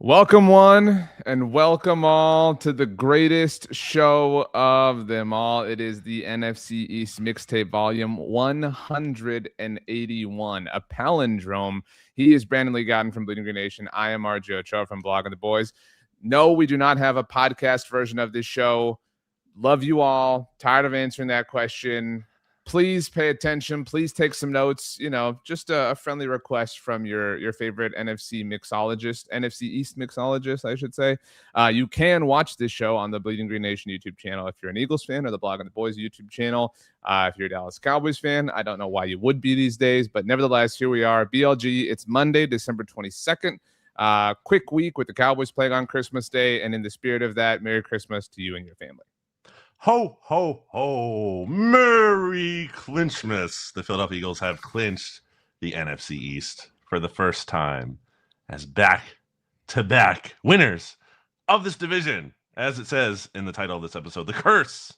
Welcome one and welcome all to the greatest show of them all. It is the NFC East Mixtape volume 181, a palindrome. He is Brandon Lee Gowton from Bleeding Green Nation. I am RJ Ochoa from Blogging the Boys. No, we do not have a podcast version of this show. Love you all. Tired of answering that question. Please pay attention. Please take some notes. You know, just a friendly request from your favorite NFC mixologist, NFC East mixologist, I should say. You can watch this show on the Bleeding Green Nation YouTube channel if you're an Eagles fan, or the Blogging the Boys YouTube channel. If you're a Dallas Cowboys fan, I don't know why you would be these days, but nevertheless, here we are. BLG, it's Monday, December 22nd. Quick week with the Cowboys playing on Christmas Day, and in the spirit of that, Merry Christmas to you and your family. Ho, ho, ho. Merry Clinchmas. The Philadelphia Eagles have clinched the NFC East for the first time as back-to-back winners of this division. As it says in the title of this episode, the curse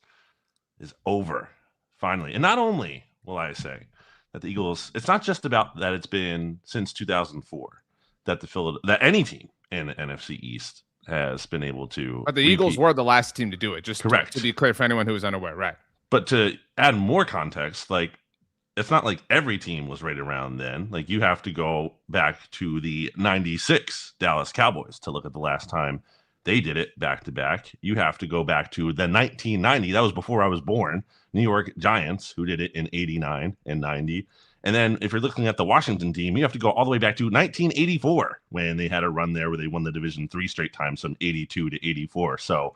is over, finally. And not only will I say that the Eagles, it's not just about that it's been since 2004 that any team in the NFC East has been able to. But the Eagles were the last team to do it, just correct. To be clear for anyone who was unaware, right? But to add more context, like, it's not like every team was right around then. Like, you have to go back to the 96 Dallas Cowboys to look at the last time they did it back to back. You have to go back to the 1990, that was before I was born, New York Giants, who did it in 89 and 90. And then if you're looking at the Washington team, you have to go all the way back to 1984 when they had a run there where they won the division 3 straight times from 82 to 84. So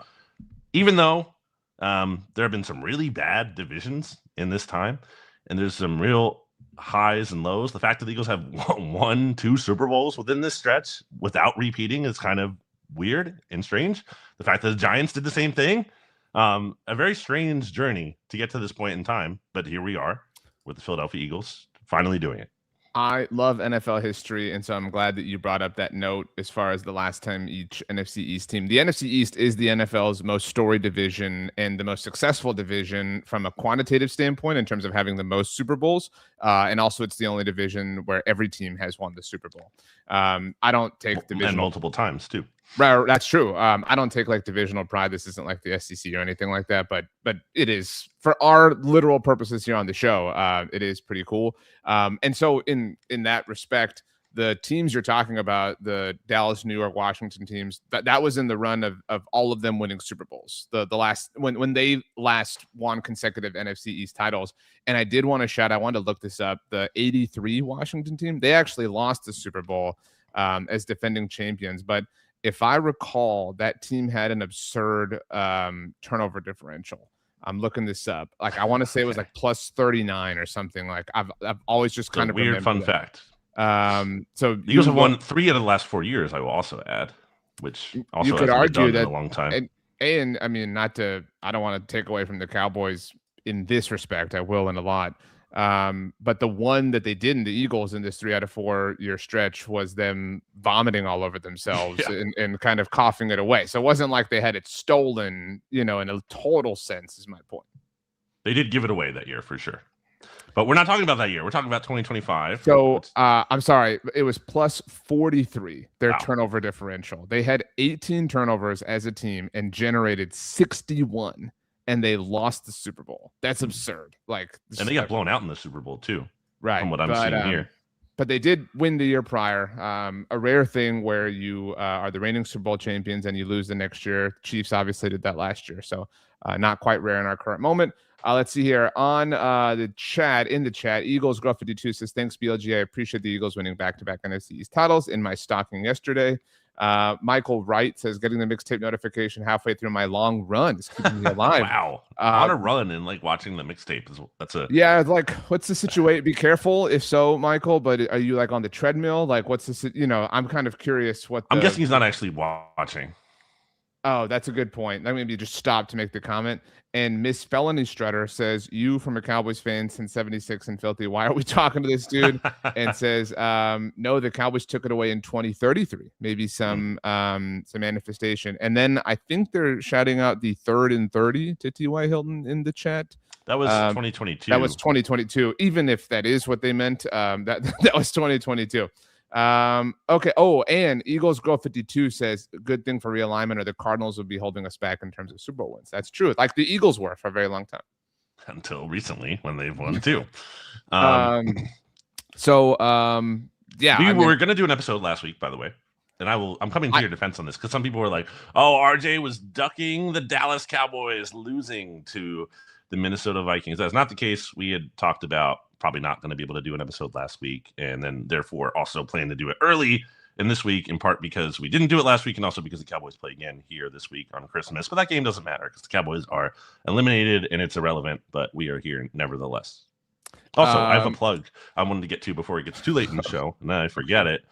even though there have been some really bad divisions in this time, and there's some real highs and lows, the fact that the Eagles have won 2 Super Bowls within this stretch without repeating is kind of weird and strange. The fact that the Giants did the same thing, a very strange journey to get to this point in time. But here we are with the Philadelphia Eagles finally doing it. I love NFL history, and so I'm glad that you brought up that note as far as the last time each NFC East team. The NFC East is the NFL's most storied division and the most successful division from a quantitative standpoint in terms of having the most Super Bowls, and also it's the only division where every team has won the Super Bowl. I don't take divisional... And multiple times, too. Right, that's true. I don't take like divisional pride. This isn't like the SEC or anything like that, but it is for our literal purposes here on the show. It is pretty cool. And so in that respect, the teams you're talking about, the Dallas, New York, Washington teams, that was in the run of all of them winning Super Bowls. The last when they last won consecutive NFC East titles. And I did want to shout, I wanted to look this up. The 83 Washington team, they actually lost the Super Bowl as defending champions, but if I recall, that team had an absurd turnover differential. I'm looking this up. Like, I want to say it was like plus 39 or something. Like, I've always just kind of weird fun fact. So the Eagles have won 3 out of the last 4 years. I will also add, which also you could argue that in a long time. And I mean, I don't want to take away from the Cowboys in this respect. I will in a lot. But the one that they didn't, the Eagles in this 3 out of 4 year stretch, was them vomiting all over themselves and kind of coughing it away. So it wasn't like they had it stolen, in a total sense, is my point. They did give it away that year for sure. But we're not talking about that year. We're talking about 2025. So I'm sorry. It was plus 43, their turnover differential. They had 18 turnovers as a team and generated 61. And they lost the Super Bowl. That's absurd. And they got blown out in the Super Bowl too, right? From what I'm seeing here. But they did win the year prior. A rare thing where you are the reigning Super Bowl champions and you lose the next year. Chiefs obviously did that last year, so not quite rare in our current moment. Let's see here on the chat. In the chat, Eagles Gruff 52 says, "Thanks BLG. I appreciate the Eagles winning back-to-back NFC East titles in my stocking yesterday." Michael Wright says, "Getting the mixtape notification halfway through my long run is keeping me alive." Wow, on a run and like watching the mixtape like, what's the situation? Be careful if so, Michael. But are you like on the treadmill? Like, what's this? I'm kind of curious. I'm guessing he's not actually watching. Oh, that's a good point. Let me maybe just stop to make the comment. And Miss Felony Strutter says, "You from a Cowboys fan since '76 and filthy. Why are we talking to this dude?" And says, "No, the Cowboys took it away in 2033. Maybe some manifestation." And then I think they're shouting out the 3rd and 30 to T.Y. Hilton in the chat. That was 2022. That was 2022. Even if that is what they meant, that was 2022. Okay. Oh, and Eagles Girl 52 says good thing for realignment or the Cardinals would be holding us back in terms of Super Bowl wins. That's true. Like the Eagles were for a very long time. Until recently when they've won too. Yeah, we were going to do an episode last week, by the way. And I'm coming to your defense on this because some people were like, oh, RJ was ducking the Dallas Cowboys losing to the Minnesota Vikings. That's not the case. We had talked about probably not going to be able to do an episode last week, and then therefore also plan to do it early in this week, in part because we didn't do it last week and also because the Cowboys play again here this week on Christmas. But that game doesn't matter because the Cowboys are eliminated and it's irrelevant, but we are here nevertheless. Also, I have a plug I wanted to get to before it gets too late in the show, and then I forget it.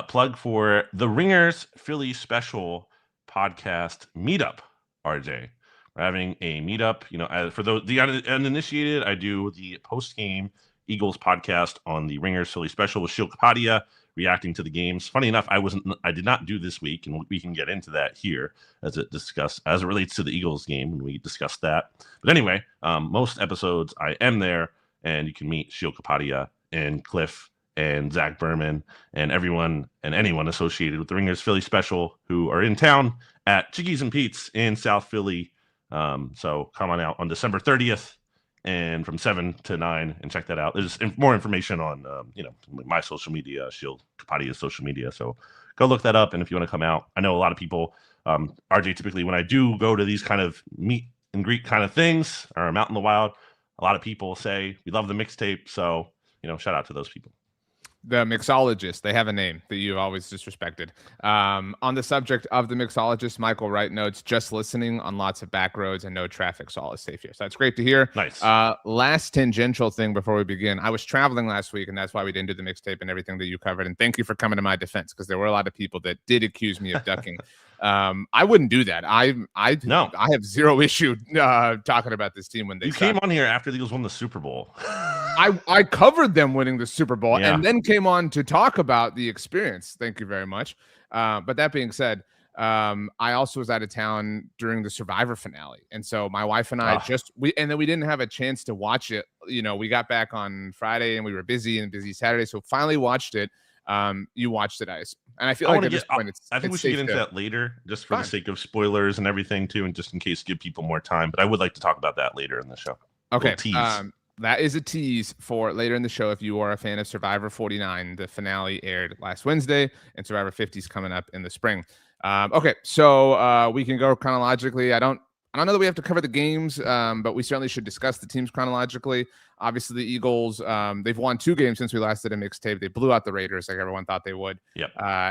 Plug for the Ringers Philly Special podcast meetup, RJ. We're having a meetup. For the uninitiated, I do the post-game Eagles podcast on the Ringers Philly Special with Shil Kapadia reacting to the games. Funny enough, I did not do this week, and we can get into that here as it relates to the Eagles game, and we discussed that. But anyway, most episodes I am there, and you can meet Shil Kapadia and Cliff and Zach Berman and everyone and anyone associated with the Ringers Philly Special who are in town at Chickies and Pete's in South Philly. So come on out on December 30th and from 7 to 9 and check that out. There's more information on, my social media, Shield Kapadia's social media. So go look that up. And if you want to come out, I know a lot of people, RJ, typically when I do go to these kind of meet and greet kind of things or I'm out in the wild, a lot of people say we love the mixtape. So, shout out to those people. The mixologist, they have a name that you've always disrespected. On the subject of the mixologist, Michael Wright notes, just listening on lots of back roads and no traffic, so all is safe here. So that's great to hear. Nice. Last tangential thing before we begin. I was traveling last week, and that's why we didn't do the mixtape and everything that you covered. And thank you for coming to my defense, because there were a lot of people that did accuse me of ducking. I wouldn't do that. I have zero issue talking about this team when they came on here after the Eagles won the Super Bowl. I covered them winning the Super Bowl and then came on to talk about the experience. Thank you very much. But that being said, I also was out of town during the Survivor finale. And so my wife and I we didn't have a chance to watch it. We got back on Friday and we were busy Saturday. So finally watched it. You watched it, and I feel like at this point, I think we should get into that later, just for the sake of spoilers and everything too, and just in case give people more time. But I would like to talk about that later in the show. Okay, that is a tease for later in the show. If you are a fan of Survivor 49, the finale aired last Wednesday, and Survivor 50 is coming up in the spring. Okay, so we can go chronologically. I don't know that we have to cover the games, but we certainly should discuss the teams chronologically. Obviously, the Eagles, they've won 2 games since we last did a mixtape. They blew out the Raiders like everyone thought they would. Yep.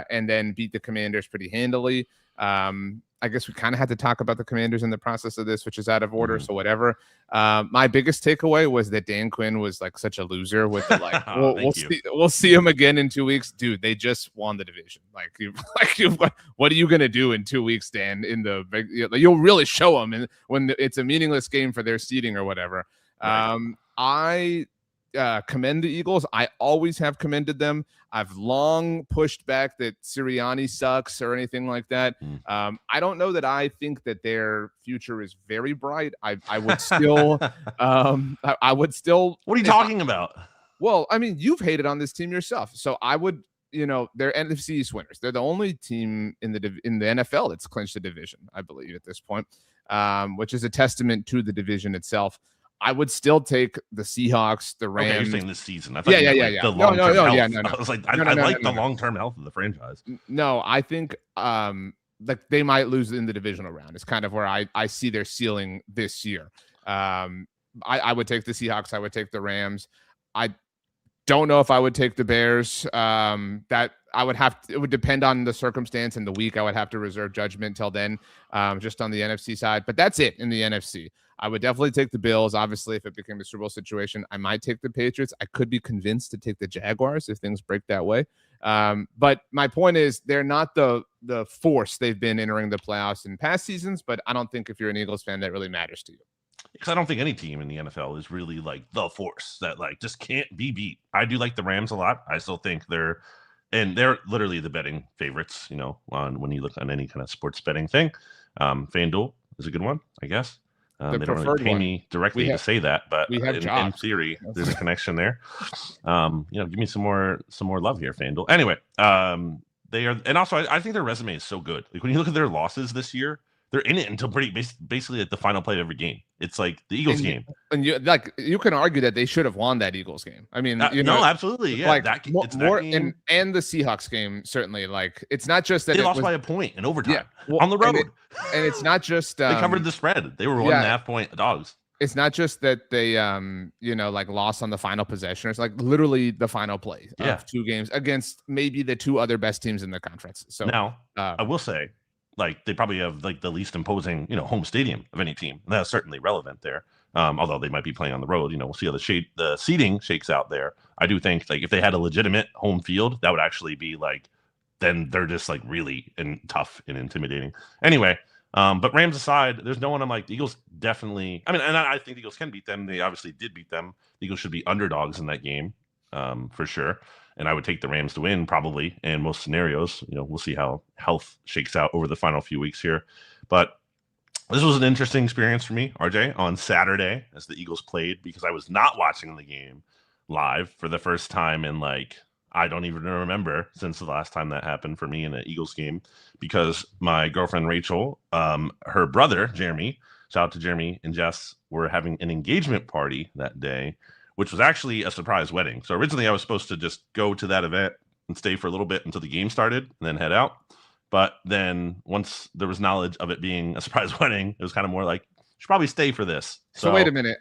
And then beat the Commanders pretty handily. I guess we kind of had to talk about the Commanders in the process of this, which is out of order. So whatever. My biggest takeaway was that Dan Quinn was like such a loser with the, like, we'll see him again in 2 weeks. Dude, they just won the division. What are you going to do in 2 weeks, Dan? You'll really show them when it's a meaningless game for their seeding or whatever. Right. I commend the Eagles. I always have commended them. I've long pushed back that Sirianni sucks or anything like that. I don't know that I think that their future is very bright. I would still, I would still. What are you talking about? Well, I mean, you've hated on this team yourself, so I would. They're NFC East winners. They're the only team in the NFL that's clinched the division, I believe, at this point, which is a testament to the division itself. I would still take the Seahawks, the Rams. Okay, you're saying this season. I thought yeah. The long-term health. No. I was like, I like the long-term health of the franchise. No, I think they might lose in the divisional round. It's kind of where I see their ceiling this year. I would take the Seahawks. I would take the Rams. I don't know if I would take the Bears. That I would have to, it would depend on the circumstance and the week. I would have to reserve judgment till then, just on the NFC side. But that's it in the NFC. I would definitely take the Bills. Obviously, if it became a Super Bowl situation, I might take the Patriots. I could be convinced to take the Jaguars if things break that way. But my point is, they're not the force they've been entering the playoffs in past seasons. But I don't think if you're an Eagles fan, that really matters to you. Because I don't think any team in the NFL is really like the force that like just can't be beat. I do like the Rams a lot. I still think they're literally the betting favorites, on when you look on any kind of sports betting thing. FanDuel is a good one, I guess. The They don't really preferred pay one. me directly to say that, but we have in Josh. theory, there's a connection there. Give me some more love here, FanDuel. Anyway, they are, and also I think their resume is so good. Like when you look at their losses this year, they're in it until basically at the final play of every game. It's like the Eagles game. And you can argue that they should have won that Eagles game. I mean, no, absolutely, yeah. Like that game. And the Seahawks game certainly. Like it's not just that they lost by a point in overtime on the road, and it's not just they covered the spread. They were 1.5 point dogs. It's not just that they like lost on the final possession. It's like literally the final play of 2 games against maybe the 2 other best teams in the conference. So now I will say, like, they probably have like the least imposing, home stadium of any team. That's certainly relevant there. Although they might be playing on the road, we'll see how the seating shakes out there. I do think like if they had a legitimate home field, that would actually be like, then they're just like really tough and intimidating. Anyway, but Rams aside, there's no one I'm like, the Eagles definitely, I mean, and I think the Eagles can beat them. They obviously did beat them. The Eagles should be underdogs in that game, for sure. And I would take the Rams to win probably in most scenarios. We'll see how health shakes out over the final few weeks here. But this was an interesting experience for me, RJ, on Saturday as the Eagles played, because I was not watching the game live for the first time in like, I don't even remember since the last time that happened for me in an Eagles game, because my girlfriend Rachel, her brother Jeremy, shout out to Jeremy and Jess, were having an engagement party that day, which was actually a surprise wedding. So originally I was supposed to just go to that event and stay for a little bit until the game started and then head out. But then once there was knowledge of it being a surprise wedding, it was kind of more like, you should probably stay for this. So wait a minute.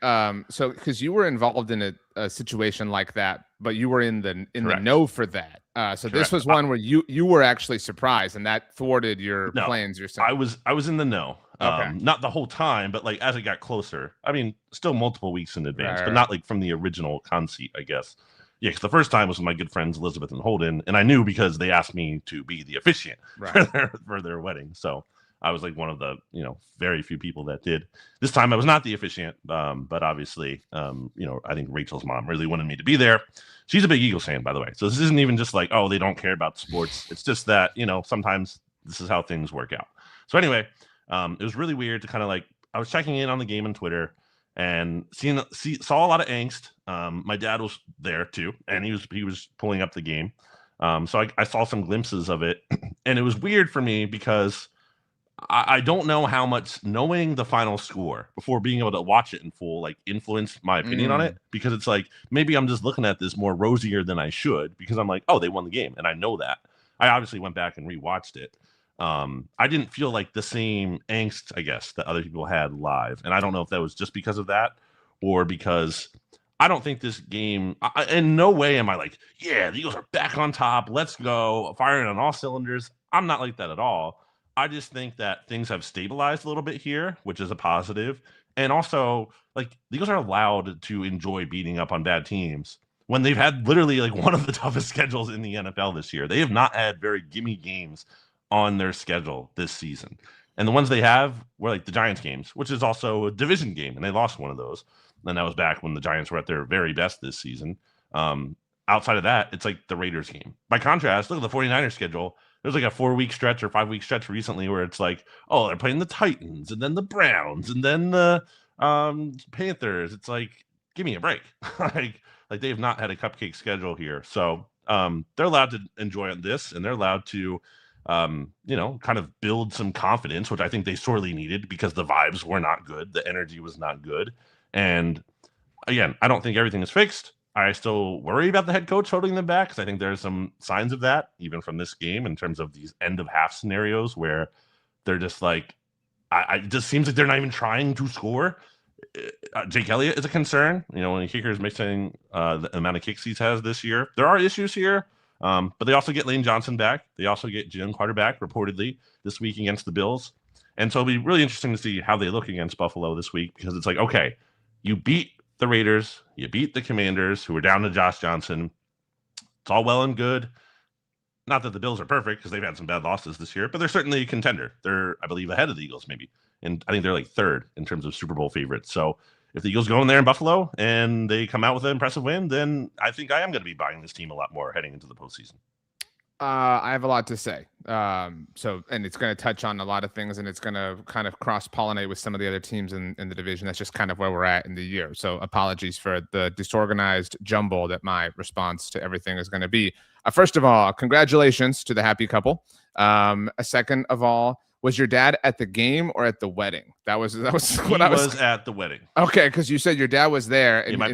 So because you were involved in a situation like that, but you were in the know for that. So Correct. This was one where you were actually surprised, and that thwarted your plans. You're saying I was in the know. Okay. Not the whole time, but like as it got closer. I mean, still multiple weeks in advance, but not like from the original conceit, I guess. Yeah, because the first time was with my good friends Elizabeth and Holden, and I knew because they asked me to be the officiant for their wedding. So I was like one of the very few people that did. This time I was not the officiant, but obviously I think Rachel's mom really wanted me to be there. She's a big Eagles fan, by the way. So this isn't even just like, oh, they don't care about sports. It's just that sometimes this is how things work out. So anyway, it was really weird to kind of like, I was checking in on the game on Twitter and saw a lot of angst. My dad was there too, and he was pulling up the game. So I saw some glimpses of it, and it was weird for me because I don't know how much knowing the final score before being able to watch it in full like influenced my opinion on it, because it's like maybe I'm just looking at this more rosier than I should because I'm like, oh, they won the game, and I know that. I obviously went back and rewatched it. I didn't feel like the same angst, I guess, that other people had live, and I don't know if that was just because of that or because I don't think this game. In no way am I like, yeah, the Eagles are back on top. Let's go, firing on all cylinders. I'm not like that at all. I just think that things have stabilized a little bit here, which is a positive. And also, like, the Eagles are allowed to enjoy beating up on bad teams when they've had literally like one of the toughest schedules in the NFL this year. They have not had very gimme games on their schedule this season. And the ones they have were like the Giants games, which is also a division game, and they lost one of those. And that was back when the Giants were at their very best this season. Outside of that, it's like the Raiders game. By contrast, look at the 49ers schedule. There's like a 4-week stretch or 5-week stretch recently where it's like, oh, they're playing the Titans and then the Browns and then the Panthers. It's like, give me a break. like they have not had a cupcake schedule here. So they're allowed to enjoy this, and they're allowed to, kind of build some confidence, which I think they sorely needed because the vibes were not good. The energy was not good. And again, I don't think everything is fixed. I still worry about the head coach holding them back because I think there's some signs of that, even from this game, in terms of these end of half scenarios where they're just like, it just seems like they're not even trying to score. Jake Elliott is a concern. When the kicker is missing the amount of kicks he has this year, there are issues here. But they also get Lane Johnson back. They also get Jalen Carter back reportedly this week against the Bills. And so it'll be really interesting to see how they look against Buffalo this week, because it's like, okay, you beat the Raiders, you beat the Commanders, who are down to Josh Johnson. It's all well and good. Not that the Bills are perfect, because they've had some bad losses this year, but they're certainly a contender. They're, I believe, ahead of the Eagles maybe. And I think they're like third in terms of Super Bowl favorites. So if the Eagles go in there in Buffalo and they come out with an impressive win, then I think I am going to be buying this team a lot more heading into the postseason. I have a lot to say. And it's going to touch on a lot of things, and it's going to kind of cross-pollinate with some of the other teams in the division. That's just kind of where we're at in the year. So apologies for the disorganized jumble that my response to everything is going to be. First of all, congratulations to the happy couple. A second of all, was your dad at the game or at the wedding? That was what I was at the wedding. Okay, because you said your dad was there. And my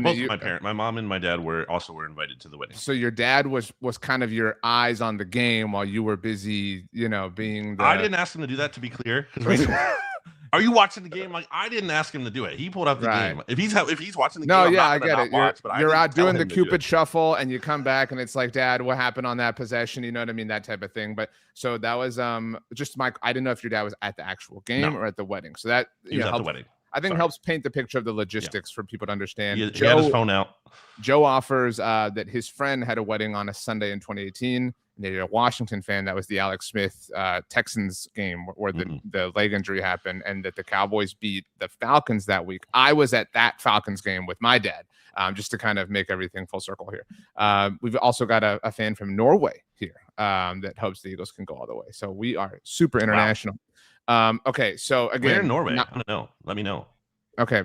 mom and my dad were invited to the wedding. So your dad was kind of your eyes on the game while you were busy, being. I didn't ask him to do that, to be clear. Are you watching the game? Like, I didn't ask him to do it. He pulled up the game. If he's watching the game, I get it. You're out doing the Cupid shuffle, and you come back, and it's like, Dad, what happened on that possession? You know what I mean? That type of thing. But so that was just I didn't know if your dad was at the actual game or at the wedding. So that he was at the wedding. I think helps paint the picture of the logistics for people to understand. He had his phone out. Joe offers that his friend had a wedding on a Sunday in 2018. And they're a Washington fan. That was the Alex Smith Texans game where the leg injury happened, and that the Cowboys beat the Falcons that week. I was at that Falcons game with my dad, just to kind of make everything full circle here. We've also got a fan from Norway here that hopes the Eagles can go all the way. So we are super international. Wow. Okay, so again, where in Norway? I don't know. Let me know. Okay,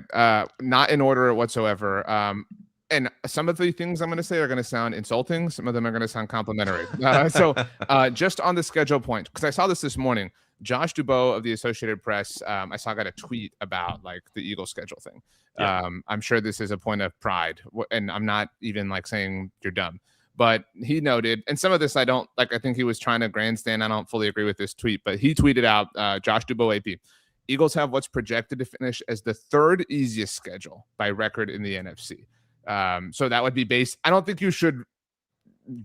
not in order whatsoever. And some of the things I'm going to say are going to sound insulting. Some of them are going to sound complimentary. So just on the schedule point, because I saw this morning, Josh Dubow of the Associated Press, I got a tweet about like the Eagles schedule thing. Yeah. I'm sure this is a point of pride, and I'm not even like saying you're dumb, but he noted, and some of this I don't like. I think he was trying to grandstand. I don't fully agree with this tweet, but he tweeted out, Josh Dubow AP, Eagles have what's projected to finish as the third easiest schedule by record in the NFC. So that would be based. I don't think you should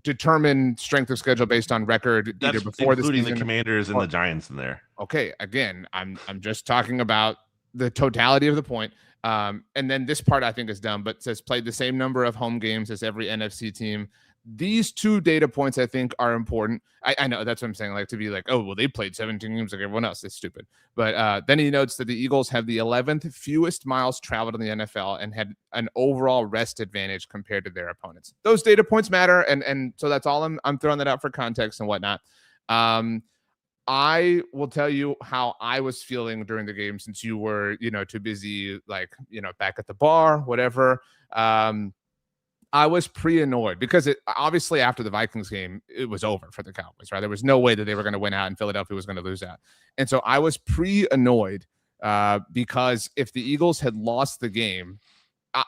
determine strength of schedule based on record. That's either before including the Commanders and the Giants in there. Okay, again, I'm just talking about the totality of the point. And then this part I think is dumb, but says played the same number of home games as every NFC team. These two data points I think are important. I know that's what I'm saying, like to be like, oh, well, they played 17 games like everyone else. It's stupid. But then he notes that the Eagles have the 11th fewest miles traveled in the NFL and had an overall rest advantage compared to their opponents. Those data points matter. And so that's all I'm throwing that out for context and whatnot. I will tell you how I was feeling during the game since you were, too busy, like, back at the bar, whatever. I was pre-annoyed because it obviously after the Vikings game, it was over for the Cowboys, right? There was no way that they were going to win out and Philadelphia was going to lose out. And so I was pre-annoyed because if the Eagles had lost the game,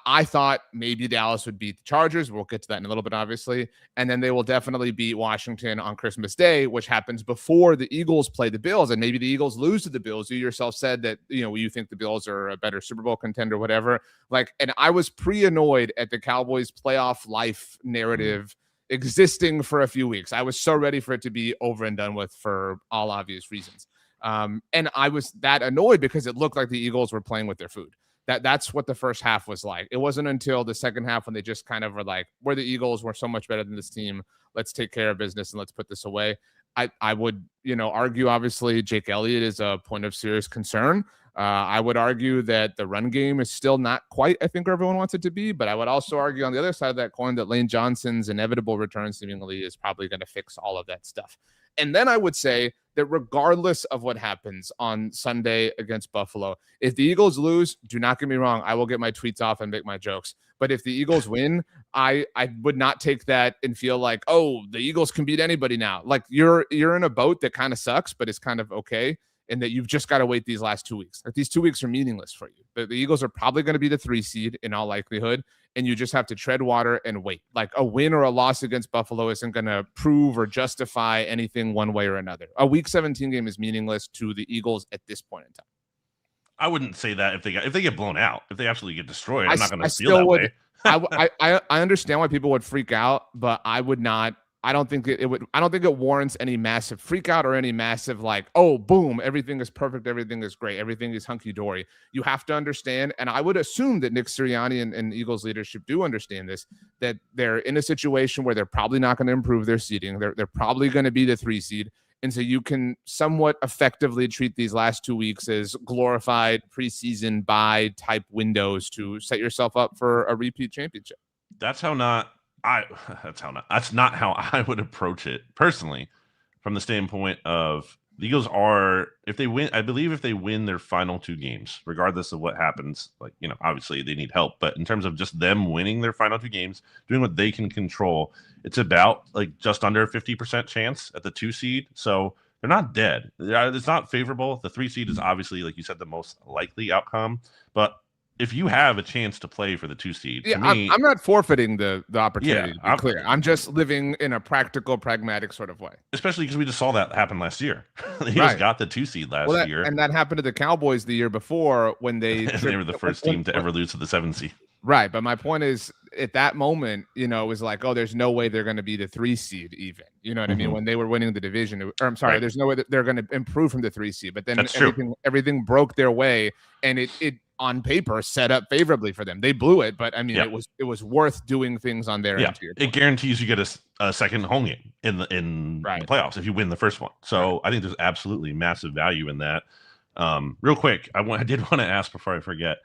I thought maybe Dallas would beat the Chargers. We'll get to that in a little bit, obviously. And then they will definitely beat Washington on Christmas Day, which happens before the Eagles play the Bills. And maybe the Eagles lose to the Bills. You yourself said that, you think the Bills are a better Super Bowl contender, whatever. And I was pre-annoyed at the Cowboys playoff life narrative existing for a few weeks. I was so ready for it to be over and done with for all obvious reasons. And I was that annoyed because it looked like the Eagles were playing with their food. That's what the first half was like. It wasn't until the second half when they just kind of were like, we're the Eagles, we're so much better than this team. Let's take care of business and let's put this away. I would, argue, obviously, Jake Elliott is a point of serious concern. I would argue that the run game is still not quite, I think, where everyone wants it to be. But I would also argue on the other side of that coin that Lane Johnson's inevitable return seemingly is probably going to fix all of that stuff. And then I would say that regardless of what happens on Sunday against Buffalo, if the Eagles lose, do not get me wrong, I will get my tweets off and make my jokes. But if the Eagles win, I would not take that and feel like, oh, the Eagles can beat anybody now. Like you're in a boat that kind of sucks, but it's kind of okay. And that you've just got to wait these last 2 weeks. Like these 2 weeks are meaningless for you. The Eagles are probably going to be the 3 seed in all likelihood. And you just have to tread water and wait. Like a win or a loss against Buffalo isn't going to prove or justify anything one way or another. A week 17 game is meaningless to the Eagles at this point in time. I wouldn't say that if they get blown out, if they absolutely get destroyed, I'm not going to feel that way. I understand why people would freak out, but I would not. I don't think it would. I don't think it warrants any massive freak out or any massive like, oh, boom, everything is perfect, everything is great, everything is hunky dory. You have to understand, and I would assume that Nick Sirianni and Eagles leadership do understand this, that they're in a situation where they're probably not going to improve their seeding. They're probably going to be the 3 seed, and so you can somewhat effectively treat these last 2 weeks as glorified preseason bye type windows to set yourself up for a repeat championship. That's how not. That's not how I would approach it personally, from the standpoint of the Eagles are, if they win, I believe if they win their final 2 games, regardless of what happens, like, obviously they need help, but in terms of just them winning their final 2 games, doing what they can control, it's about like just under a 50% chance at the 2 seed. So they're not dead. It's not favorable. The 3 seed is obviously, like you said, the most likely outcome, but if you have a chance to play for the 2 seed, Yeah, to me, I'm not forfeitting the opportunity. Yeah, to be clear. I'm just living in a practical, pragmatic sort of way. especially because we just saw that happen last year. The Eagles got the 2 seed last year, and that happened to the Cowboys the year before when they they were the first team to ever lose to the 7 seed. Right, but my point is, at that moment, it was like, oh, there's no way they're going to be the 3 seed even. You know what I mean? When they were winning the division, or I'm sorry, there's no way that they're going to improve from the 3 seed. But then everything broke their way, and it on paper set up favorably for them. They blew it, but I mean, it was worth doing things on their end. It guarantees you get a second home game in the playoffs if you win the first one. So I think there's absolutely massive value in that. Real quick, I did want to ask before I forget.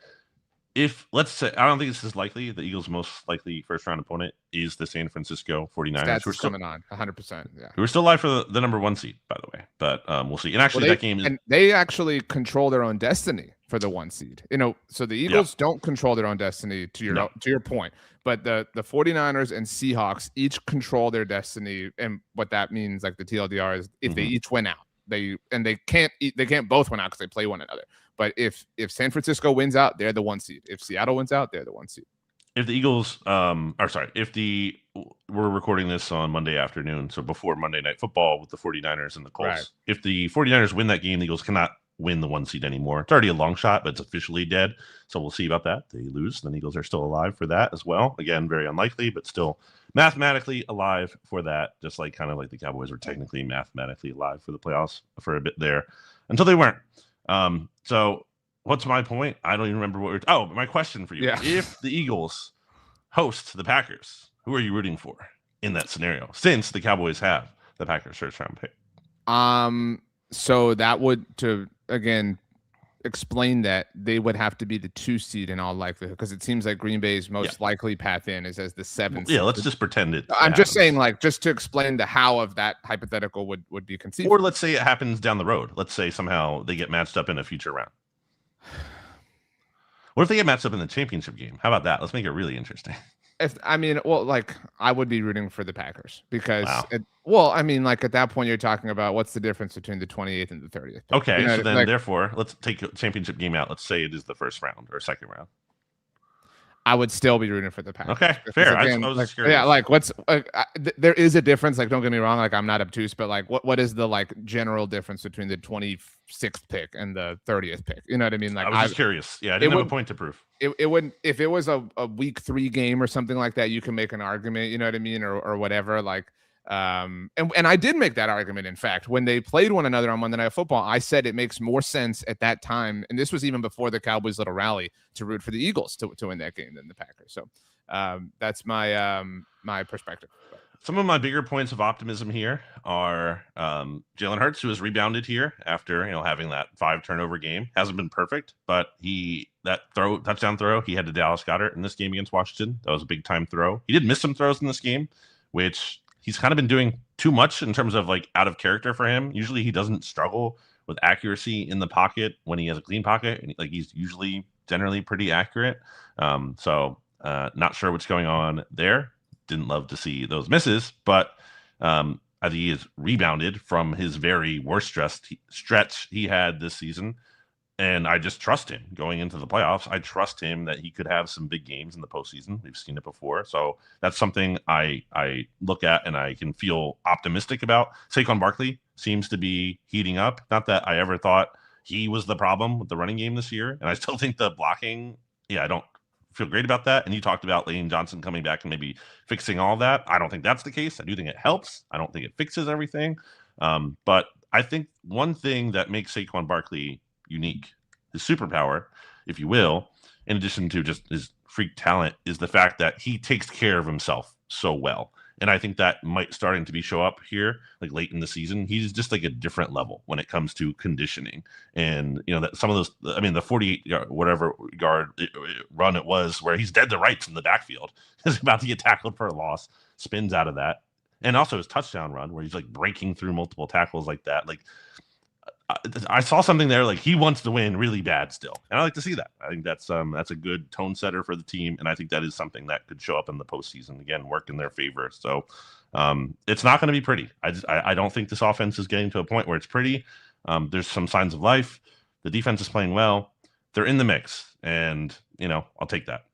If, let's say, I don't think this is likely, the Eagles' most likely first-round opponent is the San Francisco 49ers. That's who's coming on, 100%. Yeah. Who are still alive for the number 1 seed, by the way. But we'll see. And actually, that game is... And they actually control their own destiny for the 1 seed. So the Eagles don't control their own destiny, to your point. But the 49ers and Seahawks each control their destiny. And what that means, like the TLDR, is if they each win out. They can't both win out because they play one another. But if San Francisco wins out, they're the 1 seed. If Seattle wins out, they're the 1 seed. If the Eagles, we're recording this on Monday afternoon, so before Monday Night Football with the 49ers and the Colts. Right. If the 49ers win that game, the Eagles cannot win the 1 seed anymore. It's already a long shot, but it's officially dead. So we'll see about that. They lose, then the Eagles are still alive for that as well. Again, very unlikely, but still mathematically alive for that, just like kind of like the Cowboys were technically mathematically alive for the playoffs for a bit there until they weren't. So what's my point? I don't even remember my question for you. Yeah. If the Eagles host the Packers, who are you rooting for in that scenario? Since the Cowboys have the Packers first round pick. So that would, to again explain that, they would have to be the 2 seed in all likelihood, because it seems like Green Bay's most likely path in is as the 7th. Yeah, let's just pretend it. I'm just saying, like, just to explain the how of that hypothetical would be conceived. Or let's say it happens down the road. Let's say somehow they get matched up in a future round. What if they get matched up in the championship game? How about that? Let's make it really interesting. I would be rooting for the Packers because, at that point you're talking about what's the difference between the 28th and the 30th. Okay, so then therefore, let's take a championship game out. Let's say it is the first round or second round. I would still be rooting for the Packers. Okay, fair. Again, I was curious. Yeah, there is a difference. Like, don't get me wrong. Like, I'm not obtuse, but like, what is the general difference between the 26th pick and the 30th pick? You know what I mean? Like, I was just curious. Yeah, I didn't have a point to prove. It wouldn't, if it was a week 3 game or something like that, you can make an argument. You know what I mean, or whatever. Like, and I did make that argument. In fact, when they played one another on Monday Night Football, I said it makes more sense at that time, and this was even before the Cowboys' little rally, to root for the Eagles to win that game than the Packers. So that's my perspective. Some of my bigger points of optimism here are Jalen Hurts, who has rebounded here after having that 5 turnover game. Hasn't been perfect, but touchdown throw he had to Dallas Goedert in this game against Washington, that was a big time throw. He did miss some throws in this game, which he's kind of been doing too much in terms of like out of character for him. Usually he doesn't struggle with accuracy in the pocket when he has a clean pocket, and he's usually generally pretty accurate. So not sure what's going on there. Didn't love to see those misses, but I think he has rebounded from his very worst stretch he had this season. And I just trust him going into the playoffs. I trust him that he could have some big games in the postseason. We've seen it before. So that's something I look at and I can feel optimistic about. Saquon Barkley seems to be heating up. Not that I ever thought he was the problem with the running game this year. And I still think the blocking, I don't feel great about that. And you talked about Lane Johnson coming back and maybe fixing all that. I don't think that's the case. I do think it helps. I don't think it fixes everything. But I think one thing that makes Saquon Barkley unique, his superpower, if you will, in addition to just his freak talent, is the fact that he takes care of himself so well. And I think that might starting to be show up here, like late in the season. He's just like a different level when it comes to conditioning. And, that some of those, I mean, the 48 yard, whatever yard run it was where he's dead to rights in the backfield. He's about to get tackled for a loss, spins out of that. And also his touchdown run where he's like breaking through multiple tackles like that. Like, I saw something there, like he wants to win really bad still, and I like to see that. I think that's a good tone setter for the team, and I think that is something that could show up in the postseason again, work in their favor. So it's not going to be pretty. I don't think this offense is getting to a point where it's pretty. There's some signs of life. The defense is playing well. They're in the mix, and I'll take that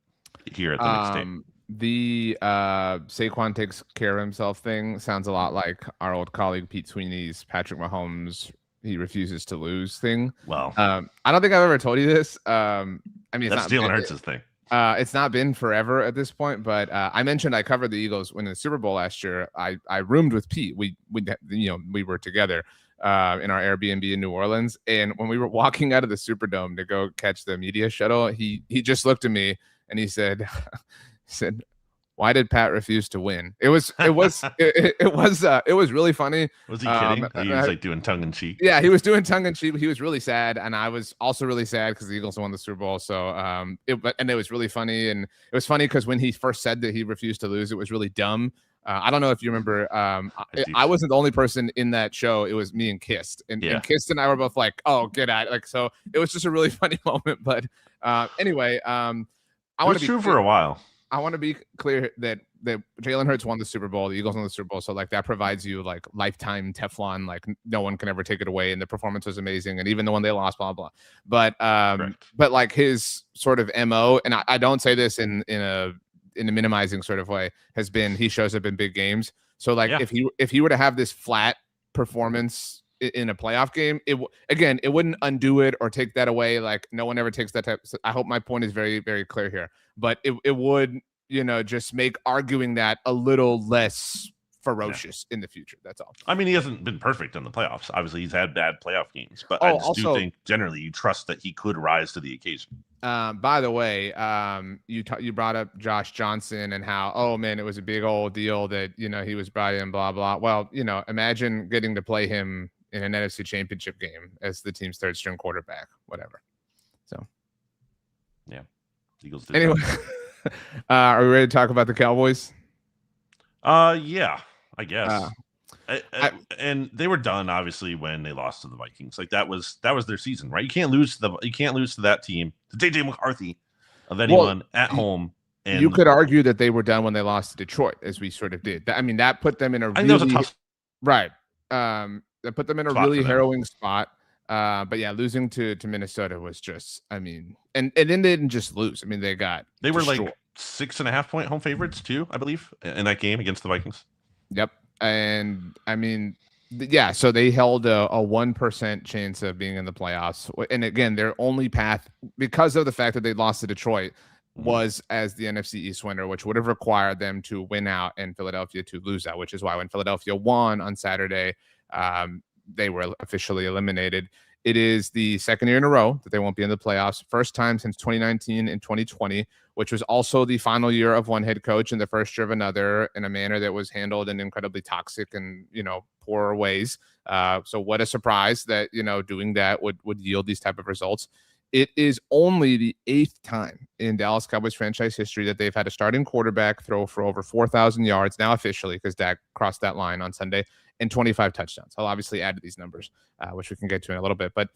here at the mixtape. The Saquon takes care of himself thing sounds a lot like our old colleague Pete Sweeney's Patrick Mahomes. He refuses to lose thing. Well, I don't think I've ever told you this. I mean, that's Jalen Hurts' thing. It's not been forever at this point, but I mentioned I covered the Eagles when the Super Bowl last year. I roomed with Pete. We were together in our Airbnb in New Orleans, and when we were walking out of the Superdome to go catch the media shuttle, he just looked at me and he said, "Why did Pat refuse to win?" It was really funny. Was he kidding? He was like doing tongue in cheek. Yeah, he was doing tongue in cheek. He was really sad, and I was also really sad because the Eagles won the Super Bowl. So it was really funny, and it was funny because when he first said that he refused to lose, it was really dumb. I don't know if you remember. I wasn't the only person in that show. It was me and Kist, and Kist and I were both like, "Oh, get out!" Like, so it was just a really funny moment. But anyway, I want to be true for a while. I want to be clear that Jalen Hurts won the Super Bowl. The Eagles won the Super Bowl. So like that provides you like lifetime Teflon, like no one can ever take it away. And the performance was amazing. And even the one they lost, blah, blah. But like his sort of MO, and I don't say this in a minimizing sort of way, has been he shows up in big games. So like if he were to have this flat performance in a playoff game, it wouldn't undo it or take that away. Like no one ever takes that type. So I hope my point is very, very clear here, but it would, just make arguing that a little less ferocious in the future. That's all. I mean, he hasn't been perfect in the playoffs. Obviously he's had bad playoff games, but I just do think generally you trust that he could rise to the occasion. By the way, you brought up Josh Johnson and how, oh man, it was a big old deal that, he was brought in, blah, blah. Well, imagine getting to play him in an NFC Championship game as the team's third string quarterback, whatever. So, yeah, Eagles did. Anyway, are we ready to talk about the Cowboys? Yeah, I guess. And they were done obviously when they lost to the Vikings. Like that was their season, right? You can't lose to that team, to JJ McCarthy of anyone at home. And you could argue that they were done when they lost to Detroit, as we sort of did. I mean, that put them in a really tough right. That put them in a really harrowing spot. But yeah, losing to Minnesota was just, I mean, and then they didn't just lose. I mean, they were like 6.5 point home favorites too, I believe, in that game against the Vikings. Yep. And I mean, yeah, so they held a 1% chance of being in the playoffs. And again, their only path, because of the fact that they lost to Detroit, was as the NFC East winner, which would have required them to win out and Philadelphia to lose out, which is why when Philadelphia won on Saturday, they were officially eliminated. It is the second year in a row that they won't be in the playoffs. First time since 2019 and 2020, which was also the final year of one head coach and the first year of another, in a manner that was handled in incredibly toxic and, poor ways. So what a surprise that, doing that would yield these type of results. It is only the 8th time in Dallas Cowboys franchise history that they've had a starting quarterback throw for over 4,000 yards, now officially, because Dak crossed that line on Sunday, and 25 touchdowns. I'll obviously add to these numbers, which we can get to in a little bit, but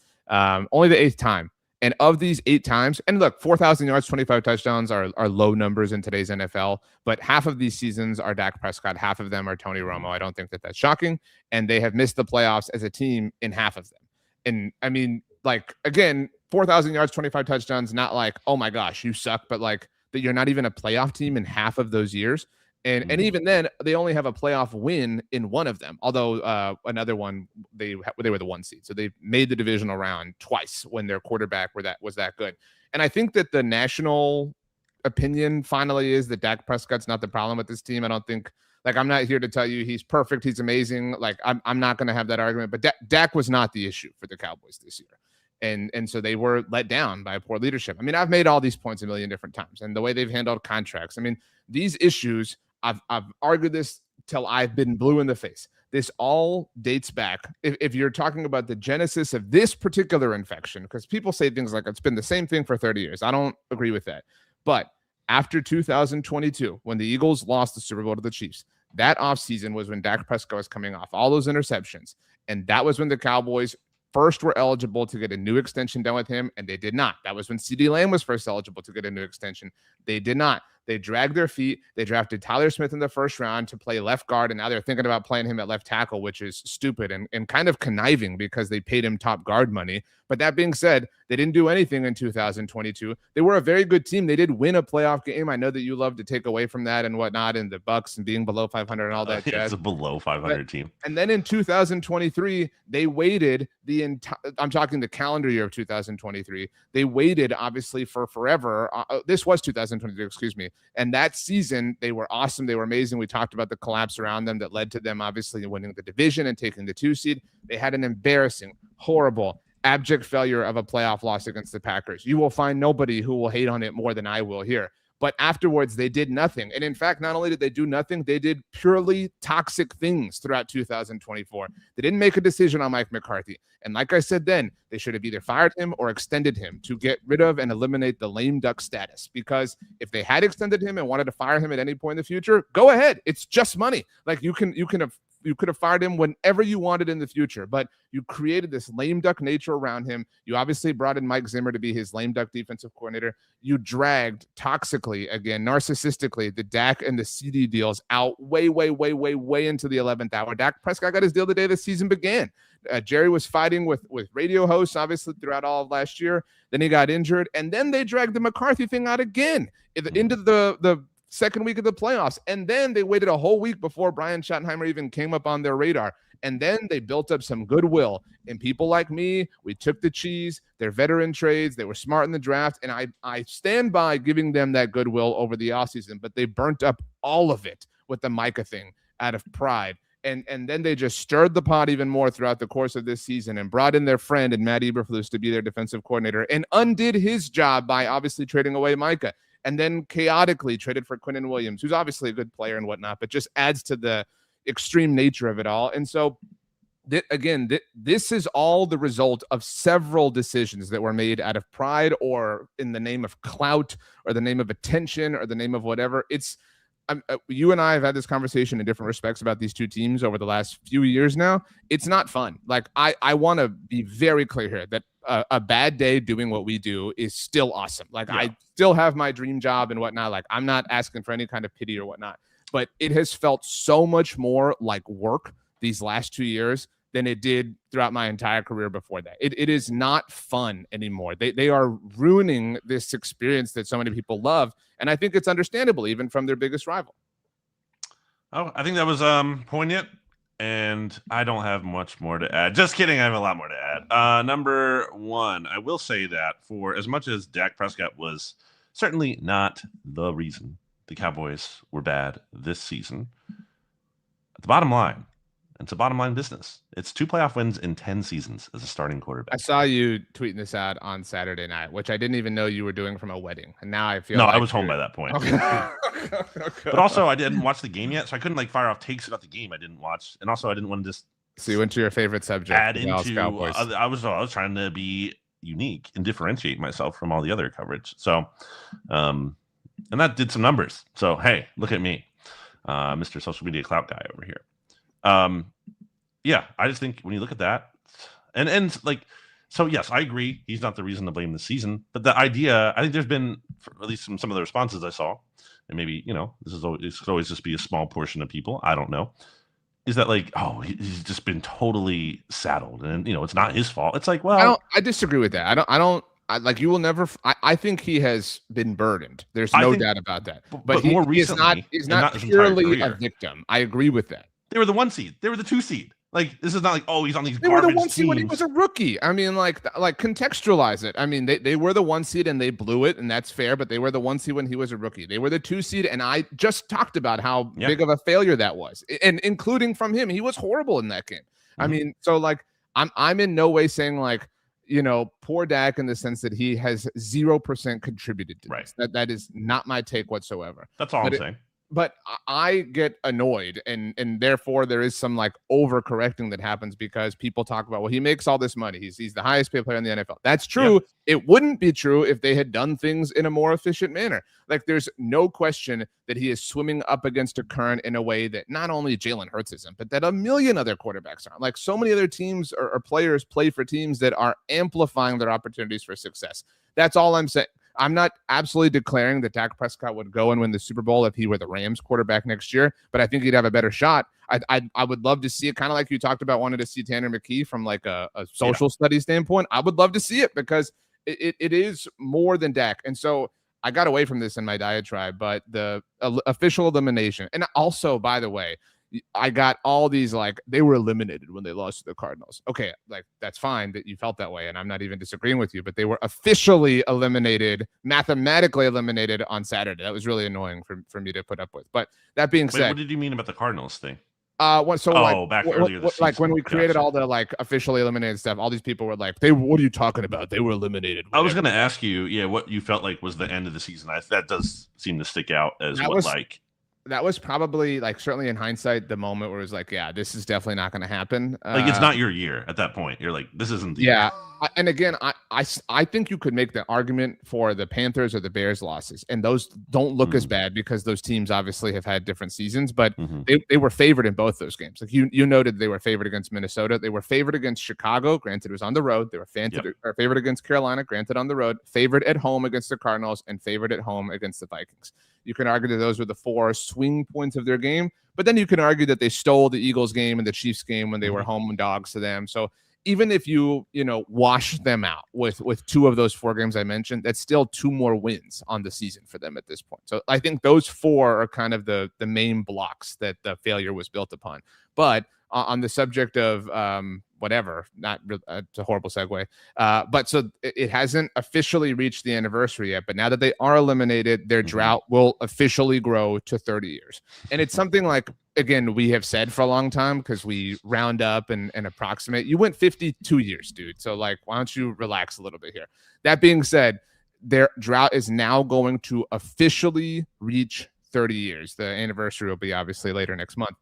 only the 8th time. And of these 8 times, and look, 4,000 yards, 25 touchdowns are low numbers in today's NFL, but half of these seasons are Dak Prescott, half of them are Tony Romo. I don't think that that's shocking, and they have missed the playoffs as a team in half of them. And I mean, like, again, 4,000 yards, 25 touchdowns, not like, oh my gosh, you suck, but like that you're not even a playoff team in half of those years. And even then, they only have a playoff win in one of them. Although another one, they were the 1 seed, so they made the divisional round twice when their quarterback was that good. And I think that the national opinion finally is that Dak Prescott's not the problem with this team. I don't think, like, I'm not here to tell you he's perfect, he's amazing. Like, I'm not going to have that argument. But Dak was not the issue for the Cowboys this year. And so they were let down by poor leadership. I mean, I've made all these points a million different times, and the way they've handled contracts. I mean, these issues, I've argued this till I've been blue in the face. This all dates back, if you're talking about the genesis of this particular infection, because people say things like it's been the same thing for 30 years. I don't agree with that. But after 2022, when the Eagles lost the Super Bowl to the Chiefs, that offseason was when Dak Prescott was coming off all those interceptions. And that was when the Cowboys first were eligible to get a new extension done with him, and they did not. That was when CeeDee Lamb was first eligible to get a new extension. They did not. They dragged their feet. They drafted Tyler Smith in the first round to play left guard, and now they're thinking about playing him at left tackle, which is stupid and kind of conniving because they paid him top guard money. But that being said, they didn't do anything in 2022. They were a very good team. They did win a playoff game. I know that you love to take away from that and whatnot, and the Bucks and being below 500 and all that jazz. It's a below 500 team. And then in 2023, they waited the entire, I'm talking the calendar year of 2023. They waited obviously for forever. This was 2023, excuse me. And that season, they were awesome. They were amazing. We talked about the collapse around them that led to them obviously winning the division and taking the 2 seed. They had an embarrassing, horrible, abject failure of a playoff loss against the Packers. You will find nobody who will hate on it more than I will here. But afterwards, they did nothing. And in fact, not only did they do nothing, they did purely toxic things throughout 2024. They didn't make a decision on Mike McCarthy. And like I said then, they should have either fired him or extended him to get rid of and eliminate the lame duck status. Because if they had extended him and wanted to fire him at any point in the future, go ahead. It's just money. Like you could have fired him whenever you wanted in the future, but you created this lame duck nature around him. You obviously brought in Mike Zimmer to be his lame duck defensive coordinator. You dragged toxically, again, narcissistically, the Dak and the CD deals out way into the 11th hour. Dak Prescott got his deal the day the season began. Jerry was fighting with radio hosts, obviously, throughout all of last year. Then he got injured, and then they dragged the McCarthy thing out again into the second week of the playoffs. And then they waited a whole week before Brian Schottenheimer even came up on their radar. And then they built up some goodwill. And people like me, we took the cheese. They're veteran trades. They were smart in the draft. And I stand by giving them that goodwill over the offseason. But they burnt up all of it with the Micah thing out of pride. And then they just stirred the pot even more throughout the course of this season and brought in their friend and Matt Eberflus to be their defensive coordinator and undid his job by obviously trading away Micah. And then chaotically traded for Quinnen Williams, who's obviously a good player and whatnot, but just adds to the extreme nature of it all. And so, this is all the result of several decisions that were made out of pride or in the name of clout or the name of attention or the name of whatever. You and I have had this conversation in different respects about these two teams over the last few years now. It's not fun. Like, I want to be very clear here that a bad day doing what we do is still awesome. Like, yeah. I still have my dream job and whatnot. Like, I'm not asking for any kind of pity or whatnot, but it has felt so much more like work these last 2 years than it did throughout my entire career before that. It is not fun anymore. They are ruining this experience that so many people love. And I think it's understandable, even from their biggest rival. Oh, I think that was poignant. And I don't have much more to add. Just kidding. I have a lot more to add. Number one, I will say that for as much as Dak Prescott was certainly not the reason the Cowboys were bad this season, at the bottom line, it's a bottom line business. It's 2 playoff wins in 10 seasons as a starting quarterback. I saw you tweeting this out on Saturday night, which I didn't even know you were doing from a wedding. And now I feel I was home by that point. Okay. But also I didn't watch the game yet, so I couldn't fire off takes about the game I didn't watch. And also I didn't want to just So you went to your favorite subject, add the Dallas into Cowboys. I was trying to be unique and differentiate myself from all the other coverage. So and that did some numbers. So hey, look at me. Mr. Social Media Clout guy over here. Yeah, I just think when you look at that, and like, so yes, I agree. He's not the reason to blame the season, but the idea, I think there's been, at least from some of the responses I saw, and maybe, this could always just be a small portion of people. I don't know. Is that like, oh, he's just been totally saddled and, it's not his fault. It's like, well, I disagree with that. You will never, I think he has been burdened. There's no doubt about that, but more recently, he's not purely a victim. I agree with that. They were the 1 seed. They were the 2 seed. Like, this is not like, oh, he's on these They garbage were the 1 seed teams. when he was a rookie. I mean, like contextualize it. I mean, they were the 1 seed and they blew it, and that's fair, but they were the 1 seed when he was a rookie. They were the 2 seed, and I just talked about how big of a failure that was, and including from him. He was horrible in that game. Mm-hmm. I mean, so like, I'm in no way saying like, poor Dak in the sense that he has 0% contributed to this. That is not my take whatsoever. That's all I'm saying. but I get annoyed, and therefore there is some like overcorrecting that happens because people talk about, well, he makes all this money. He's the highest paid player in the NFL. That's true. Yeah. It wouldn't be true if they had done things in a more efficient manner. Like there's no question that he is swimming up against a current in a way that not only Jalen Hurts isn't, but that a million other quarterbacks aren't. Like so many other teams or players play for teams that are amplifying their opportunities for success. That's all I'm saying. I'm not absolutely declaring that Dak Prescott would go and win the Super Bowl if he were the Rams quarterback next year, but I think he'd have a better shot. I would love to see it, kind of like you talked about wanting to see Tanner McKee from like a social studies standpoint. I would love to see it because it is more than Dak. And so I got away from this in my diatribe, but the official elimination, and also, by the way, I got all these like they were eliminated when they lost to the Cardinals. Okay, like that's fine that you felt that way, and I'm not even disagreeing with you, but they were officially eliminated, mathematically eliminated on Saturday. That was really annoying for me to put up with. But that being said, what did you mean about the Cardinals thing? Back earlier this like when we created all the like officially eliminated stuff, all these people were like, what are you talking about? They were eliminated. Whatever. I was going to ask you, what you felt like was the end of the season. That does seem to stick out as that was probably like certainly in hindsight the moment where it was like, yeah, this is definitely not going to happen. Like it's not your year at that point. You're like, this isn't the year. And again, I think you could make the argument for the Panthers or the Bears losses, and those don't look as bad because those teams obviously have had different seasons, but they were favored in both those games. Like you noted, they were favored against Minnesota. They were favored against Chicago. Granted, it was on the road. They were favored against Carolina. Granted, on the road. Favored at home against the Cardinals, and favored at home against the Vikings. You can argue that those were the 4 swing points of their game, but then you can argue that they stole the Eagles game and the Chiefs game when they were home dogs to them. So even if you wash them out with 2 of those 4 games I mentioned, that's still 2 more wins on the season for them at this point. So I think those 4 are kind of the main blocks that the failure was built upon. But on the subject of whatever, it's a horrible segue. But so it hasn't officially reached the anniversary yet, but now that they are eliminated, their drought will officially grow to 30 years. And it's something like, again, we have said for a long time because we round up and approximate. You went 52 years, dude. So like, why don't you relax a little bit here? That being said, their drought is now going to officially reach 30 years. The anniversary will be obviously later next month,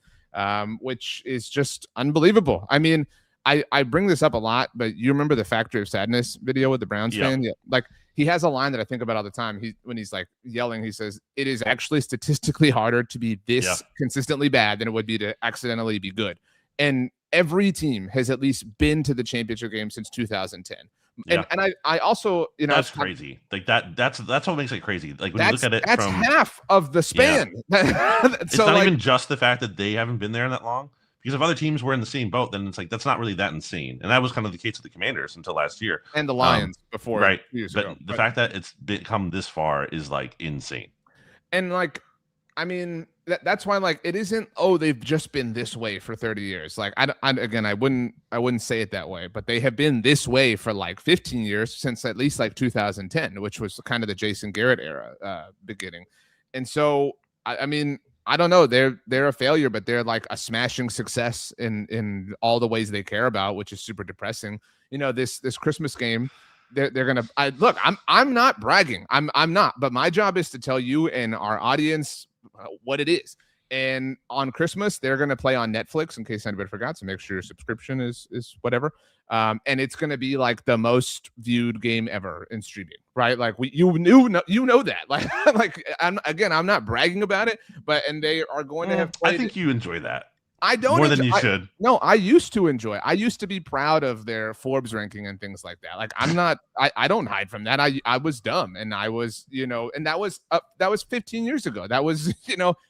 which is just unbelievable. I mean, I bring this up a lot, but you remember the Factory of Sadness video with the Browns fan? Yeah. Like he has a line that I think about all the time. When he's like yelling, he says, "It is actually statistically harder to be this consistently bad than it would be to accidentally be good." And every team has at least been to the championship game since 2010. Yeah. And I also, that's crazy. Like that's what makes it crazy. Like when you look at it, that's half of the span. Yeah. It's not even just the fact that they haven't been there that long. Because if other teams were in the same boat, then it's like that's not really that insane. And that was kind of the case with the Commanders until last year. And the Lions before. Right. But the fact that it's become this far is like insane. And like, I mean, that's why like it isn't, they've just been this way for 30 years. Like I wouldn't say it that way, but they have been this way for like 15 years since at least like 2010, which was kind of the Jason Garrett era beginning. And so, I mean, I don't know. They're a failure, but they're like a smashing success in all the ways they care about, which is super depressing. This Christmas game, they're gonna. I'm not bragging. I'm not. But my job is to tell you and our audience what it is. And on Christmas, they're gonna play on Netflix. In case anybody forgot, so make sure your subscription is whatever. And it's gonna be like the most viewed game ever in streaming, right? Like you know that. Like I'm not bragging about it, and they are going to have. I think you enjoy that. I don't more than you should. No, I used to enjoy. I used to be proud of their Forbes ranking and things like that. Like I'm not. I don't hide from that. I was dumb, and I was and that was 15 years ago. That was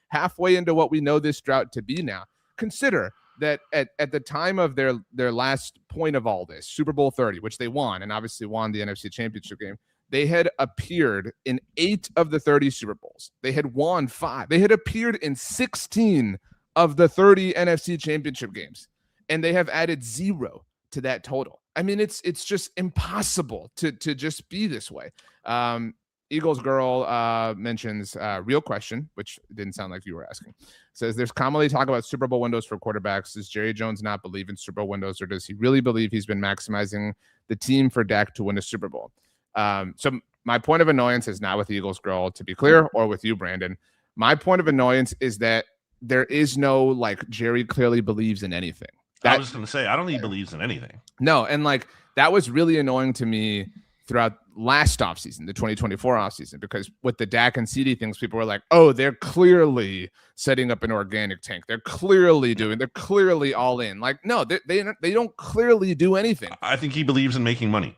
halfway into what we know this drought to be now. Consider that at the time of their last point of all this, Super Bowl 30, which they won, and obviously won the NFC Championship game, they had appeared in 8 of the 30 Super Bowls. They had won 5. They had appeared in 16 of the 30 NFC Championship games, and they have added 0 to that total. I mean, it's just impossible to just be this way. Eagles Girl mentions real question, which didn't sound like you were asking. Says there's commonly talk about Super Bowl windows for quarterbacks. Does Jerry Jones not believe in Super Bowl windows, or does he really believe he's been maximizing the team for Dak to win a Super Bowl? So my point of annoyance is not with Eagles Girl, to be clear, or with you, Brandon. My point of annoyance is that there is no like Jerry clearly believes in anything. I was going to say, I don't think he believes in anything. No, and like that was really annoying to me throughout last offseason, the 2024 offseason, because with the Dak and CD things, people were like, oh, they're clearly setting up an organic tank. They're clearly all in. Like, no, they don't clearly do anything. I think he believes in making money.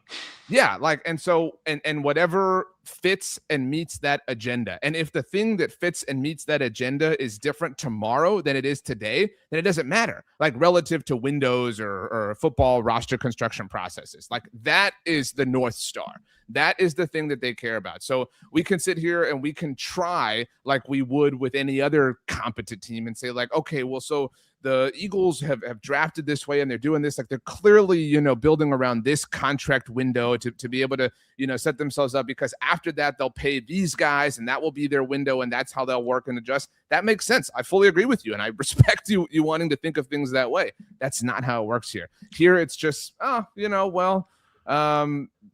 Yeah, like, and so, and whatever fits and meets that agenda. And if the thing that fits and meets that agenda is different tomorrow than it is today, then it doesn't matter. Like relative to Windows or football roster construction processes, like that is the North Star. That is the thing that they care about. So we can sit here and we can try like we would with any other competent team and say like, okay, well, so the Eagles have drafted this way and they're doing this. Like they're clearly, building around this contract window to be able to, set themselves up because after that, they'll pay these guys and that will be their window and that's how they'll work and adjust. That makes sense. I fully agree with you. And I respect you wanting to think of things that way. That's not how it works here. Here, it's just,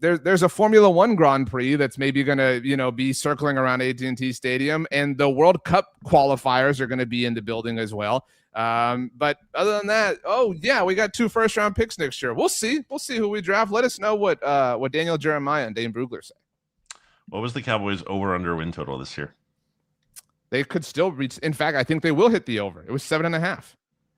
there's a Formula One Grand Prix that's maybe going to, be circling around AT&T Stadium, and the World Cup qualifiers are going to be in the building as well. But other than that, oh yeah, we got 2 first-round picks next year. We'll see who we draft. Let us know what Daniel Jeremiah and Dane Brugler say. What was the Cowboys over/under win total this year? They could still reach. In fact, I think they will hit the over. It was 7.5.